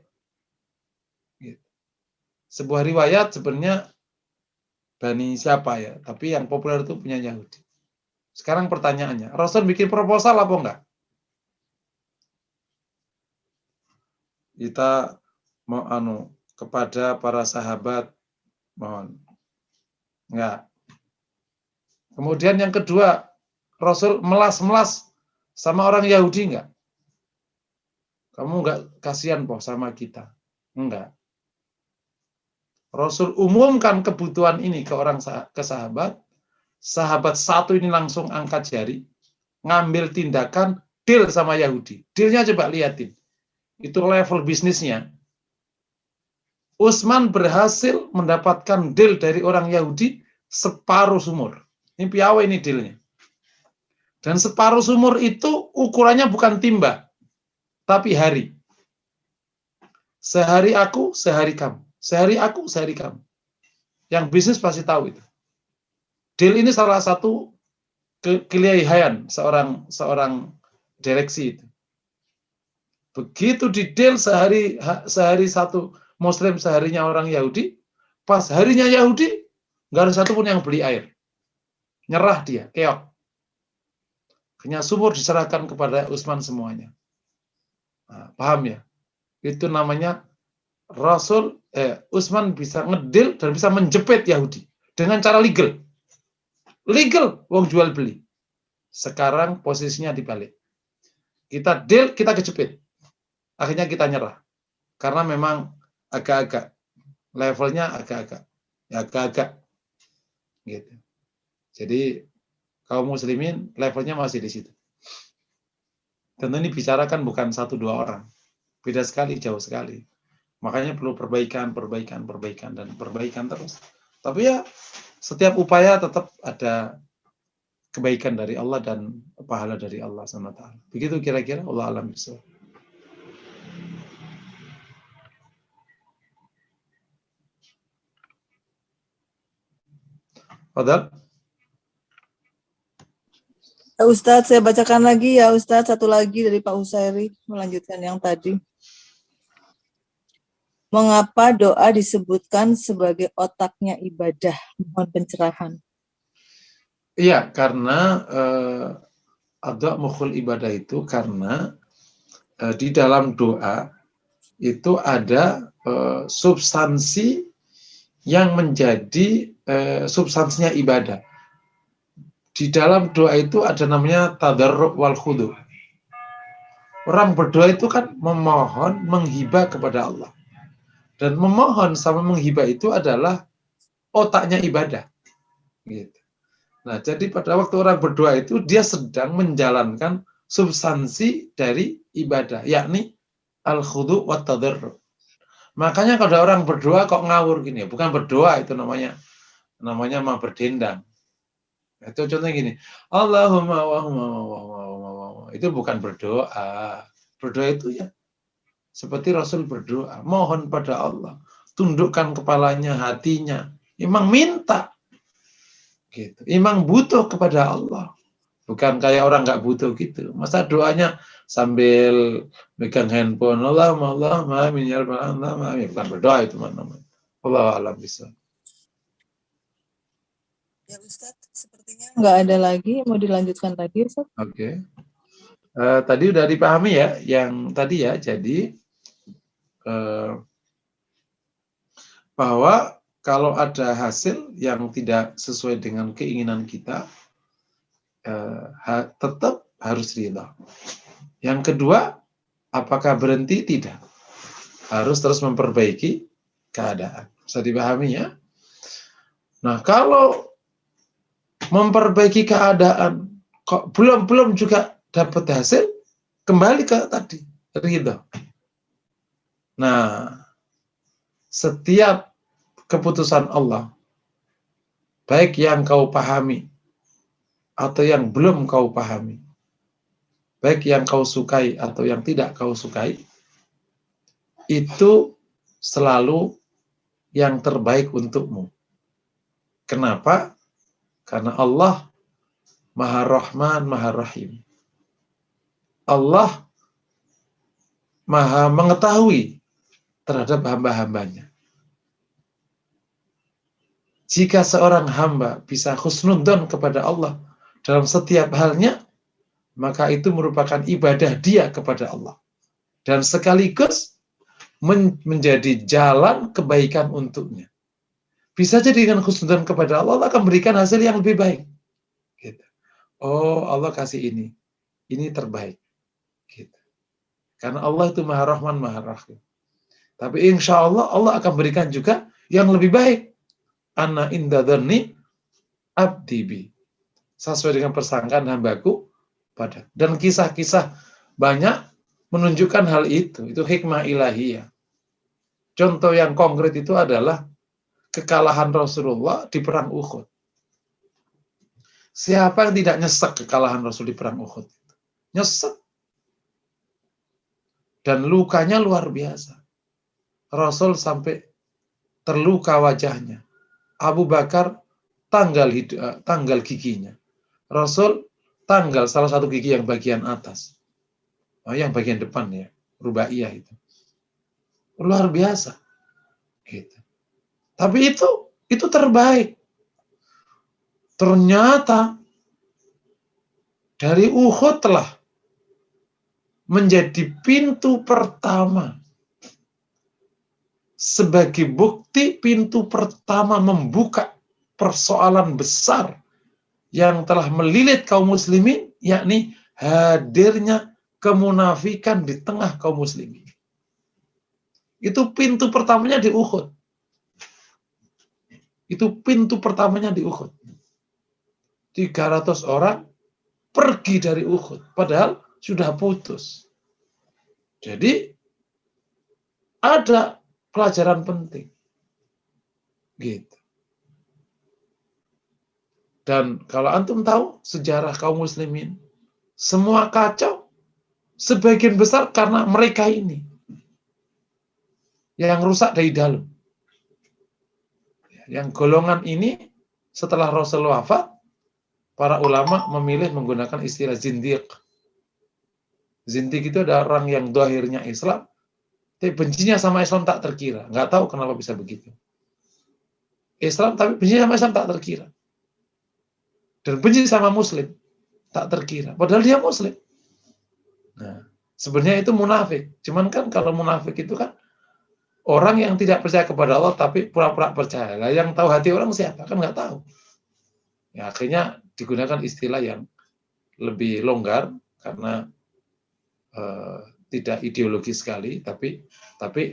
Sebuah riwayat sebenarnya Bani siapa ya, tapi yang populer itu punya Yahudi. Sekarang pertanyaannya, Rasul bikin proposal apa enggak? Kita mau kepada para sahabat, mohon. Enggak. Kemudian yang kedua, Rasul melas-melas sama orang Yahudi enggak? Kamu enggak kasihan po sama kita? Enggak. Rasul umumkan kebutuhan ini ke sahabat. Sahabat satu ini langsung angkat jari, ngambil tindakan, deal sama Yahudi. Dealnya coba liatin. Itu level bisnisnya. Utsman berhasil mendapatkan deal dari orang Yahudi separuh sumur. Ini piawai ini dealnya. Dan separuh sumur itu ukurannya bukan timba, tapi hari. Sehari aku, sehari kamu. Sehari aku, sehari kamu. Yang bisnis pasti tahu itu. Deal ini salah satu kelihayan seorang direksi itu. Begitu di deal sehari satu Muslim, seharinya orang Yahudi, pas harinya Yahudi, nggak ada satupun yang beli air. Nyerah dia, keok. Hanya sumur diserahkan kepada Utsman semuanya. Nah, paham ya? Itu namanya Utsman bisa ngedil dan bisa menjepit Yahudi dengan cara legal. Legal, wong jual beli. Sekarang posisinya dibalik. Kita deal, kita kejepit. Akhirnya kita nyerah. Karena memang agak-agak levelnya agak-agak gitu. Jadi kaum muslimin levelnya masih di situ. Tentu ini bicarakan bukan 1-2 orang. Beda sekali, jauh sekali. Makanya perlu perbaikan terus. Tapi ya setiap upaya tetap ada kebaikan dari Allah dan pahala dari Allah SWT. Begitu kira-kira, Allah alam bisawab. Fadal. Ustadz, saya bacakan lagi ya Ustadz, satu lagi dari Pak Usairi, melanjutkan yang tadi. Mengapa doa disebutkan sebagai otaknya ibadah? Mohon pencerahan. Iya, karena ada mukhul ibadah itu karena di dalam doa itu ada substansi yang menjadi substansinya ibadah. Di dalam doa itu ada namanya tadarruk wal khudu. Orang berdoa itu kan memohon, menghibah kepada Allah. Dan memohon sama menghibah itu adalah otaknya ibadah. Gitu. Nah, jadi pada waktu orang berdoa itu dia sedang menjalankan substansi dari ibadah, yakni al-khudu wa tadarruk. Makanya kalau ada orang berdoa kok ngawur gini, bukan berdoa itu namanya mah berdendang. Itu contohnya gini, Allahumma wa itu bukan berdoa. Berdoa itu ya seperti Rasul berdoa, mohon pada Allah, tundukkan kepalanya, hatinya, memang minta. Gitu. Imam butuh kepada Allah. Bukan kayak orang nggak butuh gitu. Masa doanya sambil megang handphone, Allah amin ya rabbal alamin. Bukan berdoa itu namanya. Allah alam bisa. Ya Ustaz, sepertinya nggak ada lagi. Mau dilanjutkan lagi Ustaz? Oke. Tadi udah dipahami ya, yang tadi ya. Jadi bahwa kalau ada hasil yang tidak sesuai dengan keinginan kita, tetap harus ridha. Yang kedua, apakah berhenti? Tidak. Harus terus memperbaiki keadaan. Bisa dipahami ya? Nah, kalau memperbaiki keadaan kok belum juga dapat hasil, kembali ke tadi, ridho. Nah, setiap keputusan Allah, baik yang kau pahami atau yang belum kau pahami, baik yang kau sukai atau yang tidak kau sukai, itu selalu yang terbaik untukmu. Kenapa? Karena Allah Maha Rahman, Maha Rahim. Allah Maha mengetahui terhadap hamba-hambanya. Jika seorang hamba bisa husnudzon kepada Allah dalam setiap halnya, maka itu merupakan ibadah dia kepada Allah. Dan sekaligus menjadi jalan kebaikan untuknya. Bisa jadi dengan husnudzon kepada Allah, Allah akan berikan hasil yang lebih baik. Gitu. Oh, Allah kasih ini terbaik. Gitu. Karena Allah itu Maha Rahman, Maha Rahim. Tapi insya Allah, Allah akan berikan juga yang lebih baik. Ana inda dzanni abdi bi. Sesuai dengan persangkaan hambaku pada. Dan kisah-kisah banyak menunjukkan hal itu. Itu hikmah ilahiyah. Contoh yang konkret itu adalah kekalahan Rasulullah di perang Uhud. Siapa yang tidak nyesek kekalahan Rasul di perang Uhud? Nyesek. Dan lukanya luar biasa. Rasul sampai terluka wajahnya. Abu Bakar tanggal giginya. Rasul tanggal salah satu gigi yang bagian atas. Yang bagian depan ya, rubaiyah itu. Luar biasa. Gitu. Tapi itu terbaik. Ternyata dari Uhud telah menjadi pintu pertama. Sebagai bukti pintu pertama membuka persoalan besar yang telah melilit kaum muslimin, yakni hadirnya kemunafikan di tengah kaum muslimin. Itu pintu pertamanya di Uhud. Itu pintu pertamanya di Uhud. 300 orang pergi dari Uhud, padahal sudah putus. Jadi ada pelajaran penting. Gitu. Dan kalau antum tahu sejarah kaum muslimin, semua kacau sebagian besar karena mereka ini yang rusak dari dalam. Yang golongan ini setelah Rasul wafat, para ulama memilih menggunakan istilah zindiq. Zindiq itu ada orang yang zahirnya Islam, tapi bencinya sama Islam tak terkira. Nggak tahu kenapa bisa begitu. Islam tapi bencinya sama Islam tak terkira. Dan benci sama Muslim tak terkira. Padahal dia Muslim. Nah, sebenarnya itu munafik. Cuman kan kalau munafik itu kan orang yang tidak percaya kepada Allah tapi pura-pura percaya. Lah yang tahu hati orang siapa? Kan nggak tahu. Ya, akhirnya digunakan istilah yang lebih longgar karena tidak ideologis sekali, tapi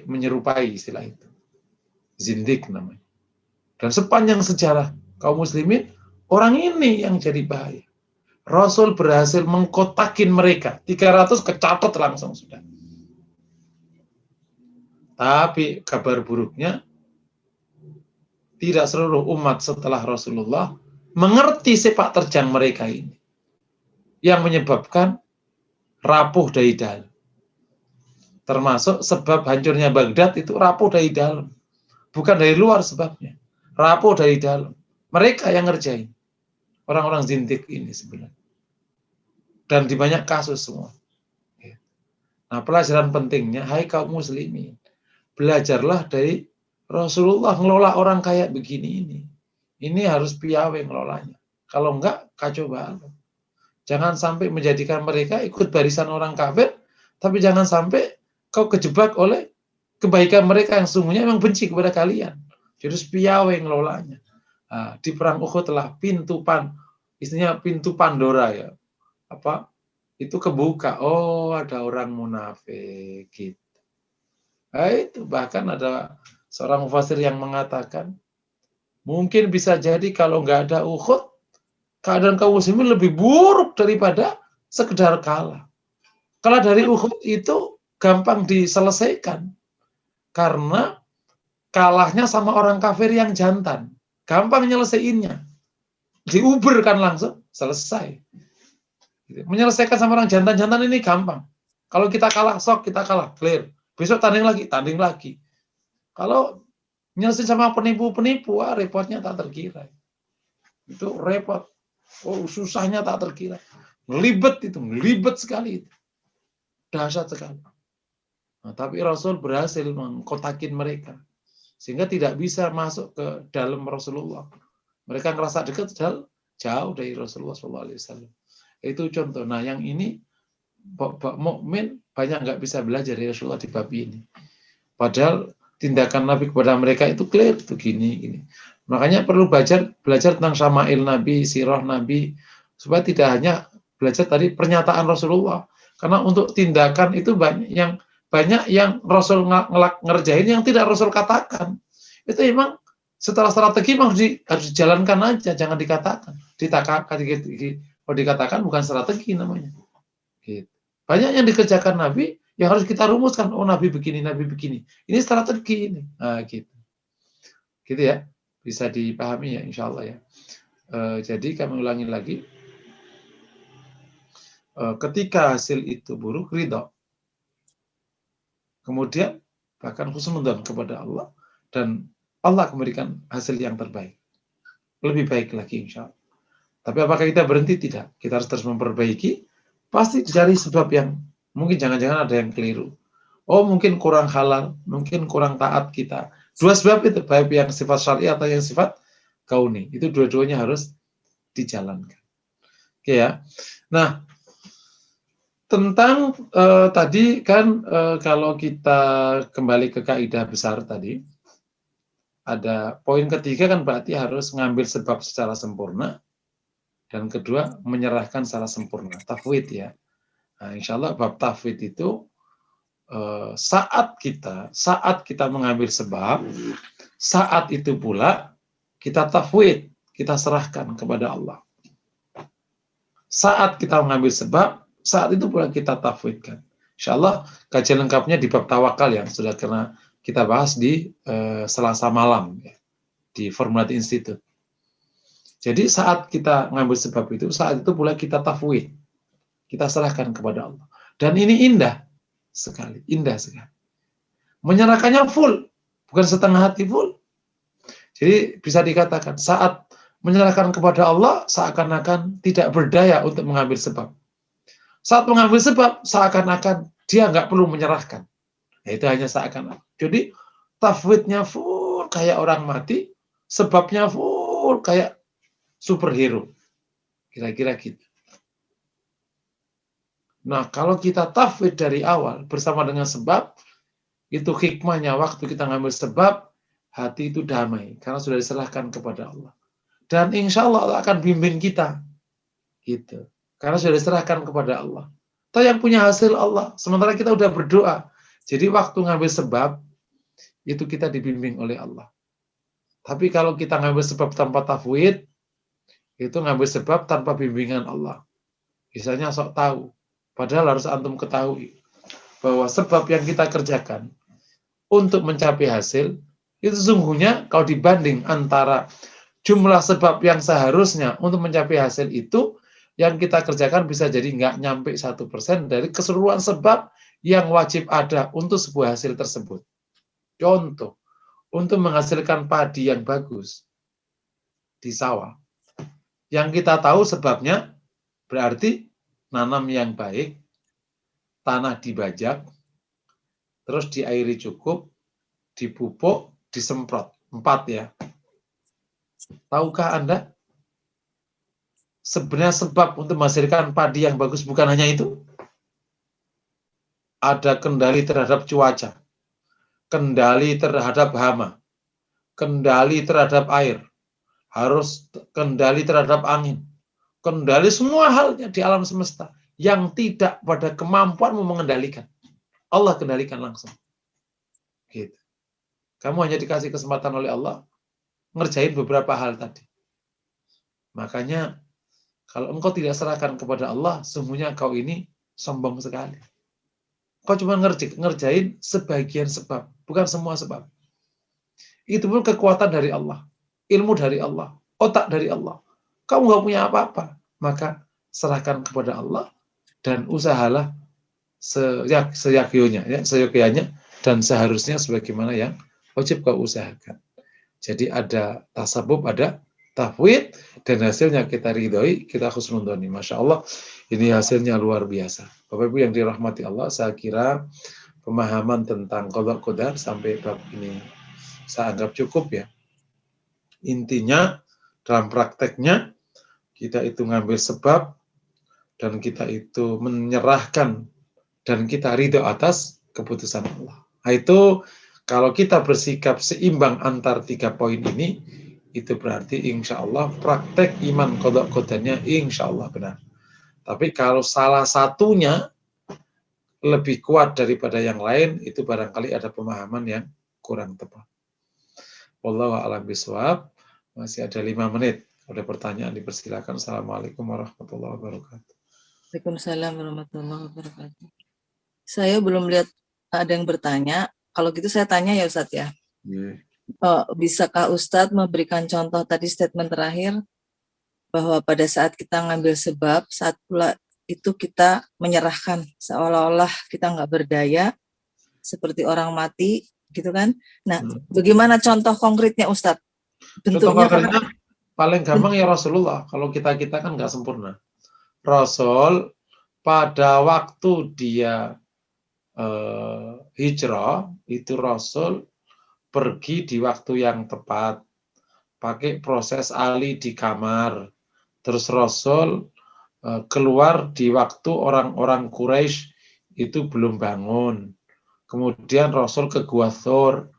menyerupai istilah itu. Zindik namanya. Dan sepanjang sejarah kaum muslimin, orang ini yang jadi bahaya. Rasul berhasil mengkotakin mereka. 300 kecatat langsung sudah. Tapi kabar buruknya, tidak seluruh umat setelah Rasulullah mengerti sepak terjang mereka ini. Yang menyebabkan rapuh dari dalam. Termasuk sebab hancurnya Baghdad itu rapuh dari dalam. Bukan dari luar sebabnya. Rapuh dari dalam. Mereka yang ngerjain. Orang-orang zindik ini sebenarnya. Dan di banyak kasus semua. Nah, pelajaran pentingnya, hai kaum muslimin, belajarlah dari Rasulullah ngelola orang kayak begini ini. Ini harus piawai ngelolanya. Kalau enggak, kacau balau. Jangan sampai menjadikan mereka ikut barisan orang kafir, tapi jangan sampai kau kejebak oleh kebaikan mereka yang sungguhnya memang benci kepada kalian. Jadi piawai ngelolanya. Nah, di perang Uhud telah istilahnya pintu Pandora ya. Itu kebuka. Oh, ada orang munafik gitu. Nah, itu bahkan ada seorang mufassir yang mengatakan mungkin bisa jadi kalau nggak ada Uhud, keadaan kaum muslimin lebih buruk daripada sekedar kalah. Kalah dari Uhud itu gampang diselesaikan karena kalahnya sama orang kafir yang jantan. Gampang nyelesaiinnya. Diuberkan langsung, selesai. Menyelesaikan sama orang jantan-jantan ini gampang. Kalau kita kalah, sok kita kalah, clear. Besok tanding lagi. Kalau nyelesain sama penipu-penipu, repotnya tak terkira. Itu repot. Susahnya tak terkira. Melibet sekali itu. Dahsyat sekali. Nah, tapi Rasul berhasil mengkotakin mereka. Sehingga tidak bisa masuk ke dalam Rasulullah. Mereka ngerasa dekat, jauh dari Rasulullah SAW. Itu contoh. Nah, yang ini mukmin banyak nggak bisa belajar dari Rasulullah di bab ini. Padahal tindakan Nabi kepada mereka itu clear, itu gini. Makanya perlu belajar tentang syama'il Nabi, sirah Nabi, supaya tidak hanya belajar tadi pernyataan Rasulullah. Karena untuk tindakan itu banyak yang Rasul ngerjain yang tidak Rasul katakan. Itu memang setelah strategi memang harus dijalankan aja, jangan dikatakan. Kalau dikatakan bukan strategi namanya. Gitu. Banyak yang dikerjakan Nabi yang harus kita rumuskan. Oh, Nabi begini. Ini strategi ini. Nah, gitu. Gitu ya. Bisa dipahami ya, insya Allah ya. Jadi kami ulangi lagi. Ketika hasil itu buruk, ridho. Kemudian bahkan husnudzon kepada Allah. Dan Allah memberikan hasil yang terbaik. Lebih baik lagi insya Allah. Tapi apakah kita berhenti? Tidak. Kita harus terus memperbaiki. Pasti dicari sebab yang mungkin jangan-jangan ada yang keliru. Oh, mungkin kurang halal, mungkin kurang taat kita. Dua sebab itu, baik yang sifat syar'i atau yang sifat kauni. Itu dua-duanya harus dijalankan. Oke ya. Nah, tentang tadi kan kalau kita kembali ke kaidah besar tadi, ada poin ketiga kan berarti harus ngambil sebab secara sempurna. Dan kedua, menyerahkan secara sempurna. Tafwid ya. Nah, insya Allah bab tafwid itu saat kita mengambil sebab, saat itu pula kita tafwid, kita serahkan kepada Allah. Saat kita mengambil sebab, saat itu pula kita tafwidkan. Insya Allah kajian lengkapnya di bab tawakal yang sudah kita bahas di Selasa malam ya, di Formula Institute. Jadi saat kita ngambil sebab itu, saat itu pula kita tafwid. Kita serahkan kepada Allah. Dan ini indah sekali. Menyerahkannya full, bukan setengah hati full. Jadi bisa dikatakan saat menyerahkan kepada Allah, seakan-akan tidak berdaya untuk mengambil sebab. Saat mengambil sebab, seakan-akan dia nggak perlu menyerahkan. Nah, itu hanya seakan-akan. Jadi tafwidnya full kayak orang mati, sebabnya full kayak superhero. Kira-kira gitu. Nah, kalau kita tafwid dari awal bersama dengan sebab, itu hikmahnya waktu kita ngambil sebab, hati itu damai. Karena sudah diserahkan kepada Allah. Dan insya Allah Allah akan bimbing kita. Gitu. Karena sudah diserahkan kepada Allah. Atau yang punya hasil Allah. Sementara kita udah berdoa. Jadi waktu ngambil sebab, itu kita dibimbing oleh Allah. Tapi kalau kita ngambil sebab tanpa tafwid, itu ngambil sebab tanpa bimbingan Allah. Misalnya sok tahu. Padahal harus antum ketahui bahwa sebab yang kita kerjakan untuk mencapai hasil, itu sesungguhnya kalau dibanding antara jumlah sebab yang seharusnya untuk mencapai hasil itu, yang kita kerjakan bisa jadi nggak nyampe 1% dari keseluruhan sebab yang wajib ada untuk sebuah hasil tersebut. Contoh, untuk menghasilkan padi yang bagus di sawah, yang kita tahu sebabnya berarti nanam yang baik, tanah dibajak, terus diairi cukup, dipupuk, disemprot. 4 ya. Tahukah Anda? Sebenarnya sebab untuk menghasilkan padi yang bagus bukan hanya itu. Ada kendali terhadap cuaca, kendali terhadap hama, kendali terhadap air, harus kendali terhadap angin, kendali semua halnya di alam semesta yang tidak pada kemampuanmu mengendalikan. Allah kendalikan langsung. Gitu. Kamu hanya dikasih kesempatan oleh Allah ngerjain beberapa hal tadi. Makanya Kalau engkau tidak serahkan kepada Allah, sesungguhnya kau ini sombong sekali. Kau cuma ngerjain sebagian sebab, bukan semua sebab. Itu pun kekuatan dari Allah, ilmu dari Allah, otak dari Allah. Kamu nggak punya apa-apa, maka serahkan kepada Allah dan usahalah seyogyanya dan seharusnya sebagaimana yang wajib kau usahakan. Jadi ada tasabub, ada tafwid, dan hasilnya kita ridhoi, kita husnudhoni. Masya Allah, ini hasilnya luar biasa. Bapak Ibu yang dirahmati Allah, saya kira pemahaman tentang qada qadar sampai bab ini saya anggap cukup ya. Intinya dalam prakteknya kita itu ngambil sebab dan kita itu menyerahkan dan kita ridho atas keputusan Allah. Nah, itu kalau kita bersikap seimbang antar 3 poin ini, itu berarti insya Allah praktek iman qada qadarnya insya Allah benar. Tapi kalau salah satunya lebih kuat daripada yang lain, itu barangkali ada pemahaman yang kurang tepat. Wallahu a'lam bishawab. Masih ada 5 menit. Ada pertanyaan dipersilakan. Assalamualaikum warahmatullahi wabarakatuh. Waalaikumsalam warahmatullahi wabarakatuh. Saya belum lihat ada yang bertanya. Kalau gitu saya tanya ya Ustadz ya. Bisakah Ustadz memberikan contoh tadi statement terakhir bahwa pada saat kita ngambil sebab, saat pula itu kita menyerahkan seolah-olah kita nggak berdaya seperti orang mati gitu kan. Nah, bagaimana contoh konkretnya Ustadz? Bentuknya Contoh paling gampang ya Rasulullah. Kalau kita kan nggak sempurna. Rasul pada waktu dia hijrah itu Rasul pergi di waktu yang tepat, pakai proses ali di kamar. Terus Rasul keluar di waktu orang-orang Quraisy itu belum bangun. Kemudian Rasul ke Gua Thur,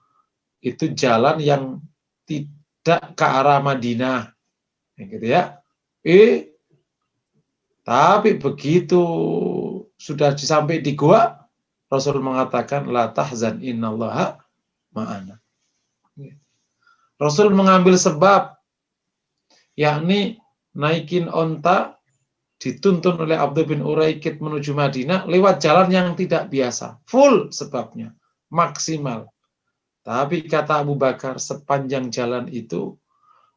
itu jalan yang tidak ke arah Madinah, gitu ya. Tapi begitu sudah sampai di gua, Rasul mengatakan la tahzan innallaha ma'ana. Rasul mengambil sebab, yakni naikin onta, dituntun oleh Abdul bin Uraikid menuju Madinah lewat jalan yang tidak biasa, full sebabnya, maksimal. Tapi kata Abu Bakar, sepanjang jalan itu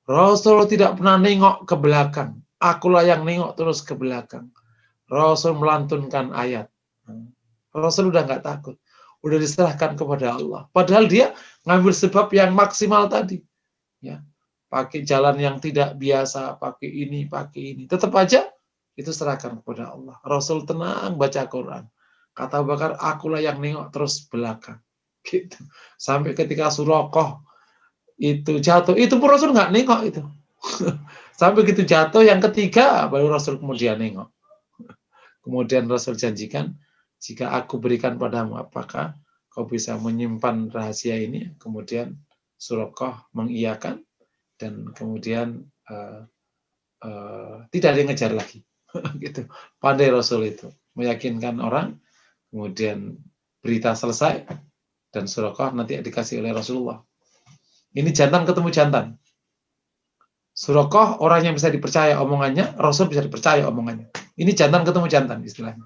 Rasul tidak pernah nengok ke belakang. Akulah yang nengok terus ke belakang. Rasul melantunkan ayat. Rasul udah nggak takut, udah diserahkan kepada Allah. Padahal dia ngambil sebab yang maksimal tadi, ya, pakai jalan yang tidak biasa, pakai ini. Tetap aja itu serahkan kepada Allah. Rasul tenang baca Quran. Kata Abu Bakar, akulah yang nengok terus belakang. Gitu. Sampai ketika Suraqah itu jatuh, itu pun Rasul nggak nengok itu. Sampai gitu jatuh yang ketiga, baru Rasul kemudian nengok. Kemudian Rasul janjikan, jika aku berikan padamu, apakah kau bisa menyimpan rahasia ini? Kemudian Suraqah mengiyakan, dan kemudian tidak ada yang ngejar lagi. Gitu. Pandai Rasul itu meyakinkan orang, kemudian berita selesai, dan Suraqah nanti dikasih oleh Rasulullah. Ini jantan ketemu jantan. Suraqah orang yang bisa dipercaya omongannya, Rasul bisa dipercaya omongannya. Ini jantan ketemu jantan istilahnya.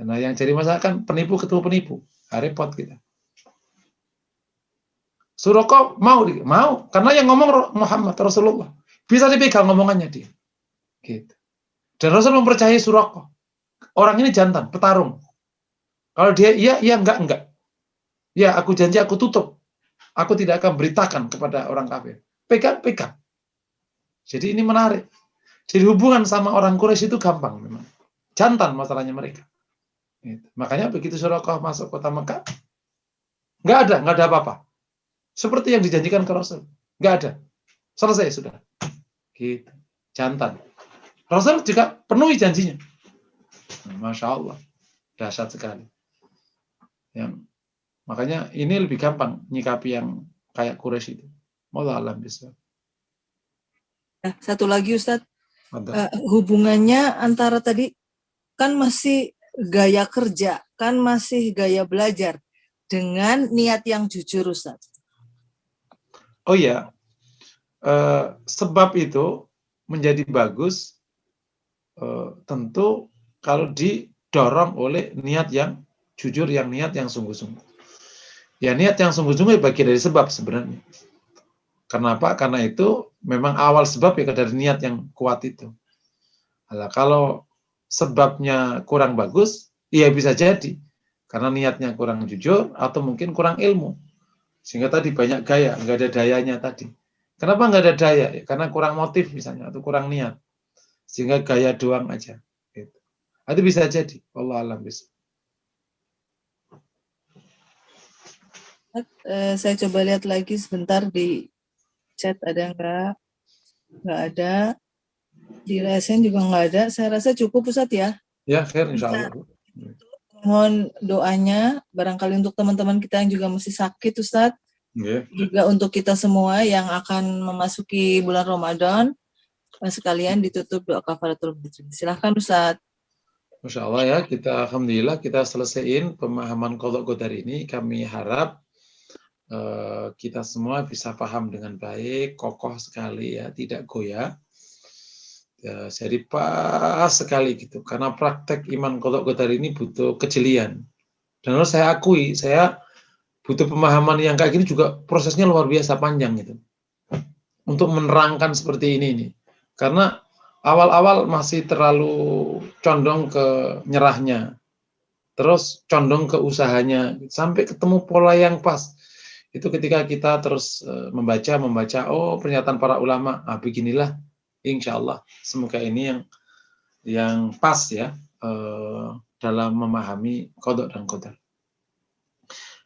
Nah, yang jadi masalah kan penipu ketemu penipu. Repot kita. Suraqah mau, karena yang ngomong Muhammad Rasulullah. Bisa dipegang ngomongannya dia. Gitu. Dan Rasul mempercayai Suraqah. Orang ini jantan, petarung. Kalau dia iya, enggak. Ya, aku janji aku tutup. Aku tidak akan beritakan kepada orang kafir. Pegang. Jadi ini menarik. Jadi hubungan sama orang Quraisy itu gampang memang. Jantan masalahnya mereka. Gitu. Makanya begitu Suraqah masuk kota Mekah, nggak ada apa-apa. Seperti yang dijanjikan ke Rasul. Nggak ada. Selesai sudah. Gitu. Jantan. Rasul juga penuhi janjinya. Masya Allah. Dahsyat sekali. Makanya ini lebih gampang nyikapi yang kayak Quraisy itu. Wallahu a'lam bishawab. Satu lagi Ustadz, hubungannya antara tadi kan masih gaya kerja, kan masih gaya belajar dengan niat yang jujur Ustadz. Oh ya, sebab itu menjadi bagus tentu kalau didorong oleh niat yang jujur, yang niat yang sungguh-sungguh. Ya niat yang sungguh-sungguh bagian dari sebab sebenarnya. Kenapa? Karena itu memang awal sebab ya dari niat yang kuat itu. Nah, kalau sebabnya kurang bagus, ya bisa jadi karena niatnya kurang jujur atau mungkin kurang ilmu. Sehingga tadi banyak gaya, nggak ada dayanya tadi. Kenapa nggak ada daya? Ya, karena kurang motif misalnya atau kurang niat. Sehingga gaya doang aja. Gitu. Itu bisa jadi. Allah alam bisa. Saya coba lihat lagi sebentar di chat ada nggak? Nggak ada. Di LSN juga nggak ada. Saya rasa cukup Ustadz ya. Ya, khair insya Allah. Mohon doanya barangkali untuk teman-teman kita yang juga masih sakit Ustadz. Yeah. Juga untuk kita semua yang akan memasuki bulan Ramadan, sekalian ditutup doa kafaratul majlis. Silahkan Ustadz. Masya Allah ya, kita alhamdulillah kita selesaiin pemahaman qadha qadar ini. Kami harap kita semua bisa paham dengan baik, kokoh sekali ya, tidak goyah. Ya, jadi pas sekali gitu, karena praktek iman qadha qadar ini butuh kejelian. Dan harus saya akui, saya butuh pemahaman yang kayak gini juga prosesnya luar biasa panjang gitu. Untuk menerangkan seperti ini nih. Karena awal-awal masih terlalu condong ke nyerahnya. Terus condong ke usahanya sampai ketemu pola yang pas. Itu ketika kita terus membaca, oh pernyataan para ulama, beginilah insya Allah. Semoga ini yang pas ya dalam memahami qadha dan qadar.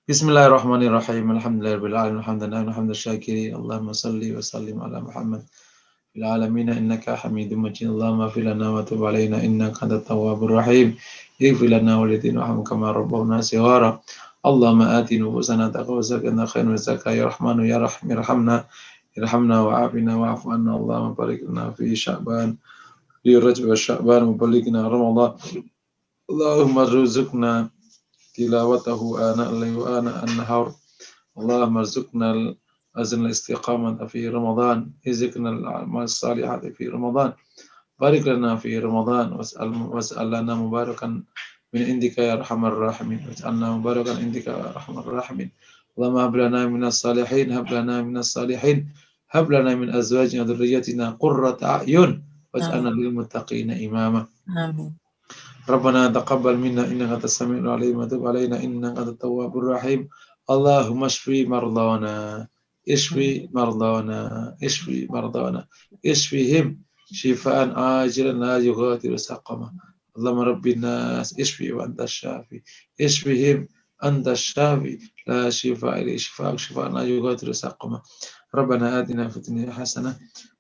Bismillahirrahmanirrahim. Alhamdulillahirabbil alamin. Hamdan syakirin. Allahumma shalli wa sallim ala Muhammad fil alamin innaka Hamidum Majid. Allahumma fil lana wa tub alaina innaka antat tawwabur rahim. Ighfir lana wa lidina warhamna kama rabbawna shighara. Allahumma ati nufusana taqwa zakata khairan zakah ya rahmanu ya rahim irhamna wa afina wa afu anna. Allahumma barik lana fi Sya'ban fi Rajab wa Sya'ban wa balighna Ramadan. Allahumma rzuqna tilawatahu ana al-layli wa ana an-nahar. Allahumma rzuqna azn al-istiqamah fi Ramadan, izqna al-a'mal as-salihat fi Ramadan. Barik lana fi Ramadan was'al lana mubarakan min indika ya arhamar rahimin. Was'alna mubarakan indika ya arhamar rahimin. Allahumma hab lana minas salihin, hab lana minas salihin, hab lana min azwajina wa dhurriyyatina qurrata a'yun waj'alna lil muttaqina imama. Amin. Rabbana taqabbal minna innaka antas samiul alim wa tub alaina innaka antat tawwabur rahim. Allahumma ishfi mardana, ishfi mardana, ishfi mardana, ishfihim shifaan ajilan la yughadiru saqama. Allahumma rabbin nas ishfi wa antas syafi, ishfihim antas syafi la shifa illa shifaan la yughadiru saqama. Rabbana atina fid dunya hasanah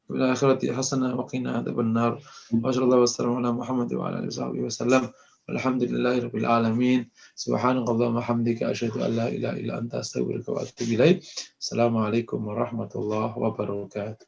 وفي الآخرة حسنة وقنا عذاب النار وصلى الله وسلم على محمد وعلى آله وصحبه وسلم والحمد لله رب العالمين سبحانك اللهم وبحمدك أشهد أن لا إله إلا أنت أستغفرك وأتوب إليك السلام عليكم ورحمة الله وبركاته.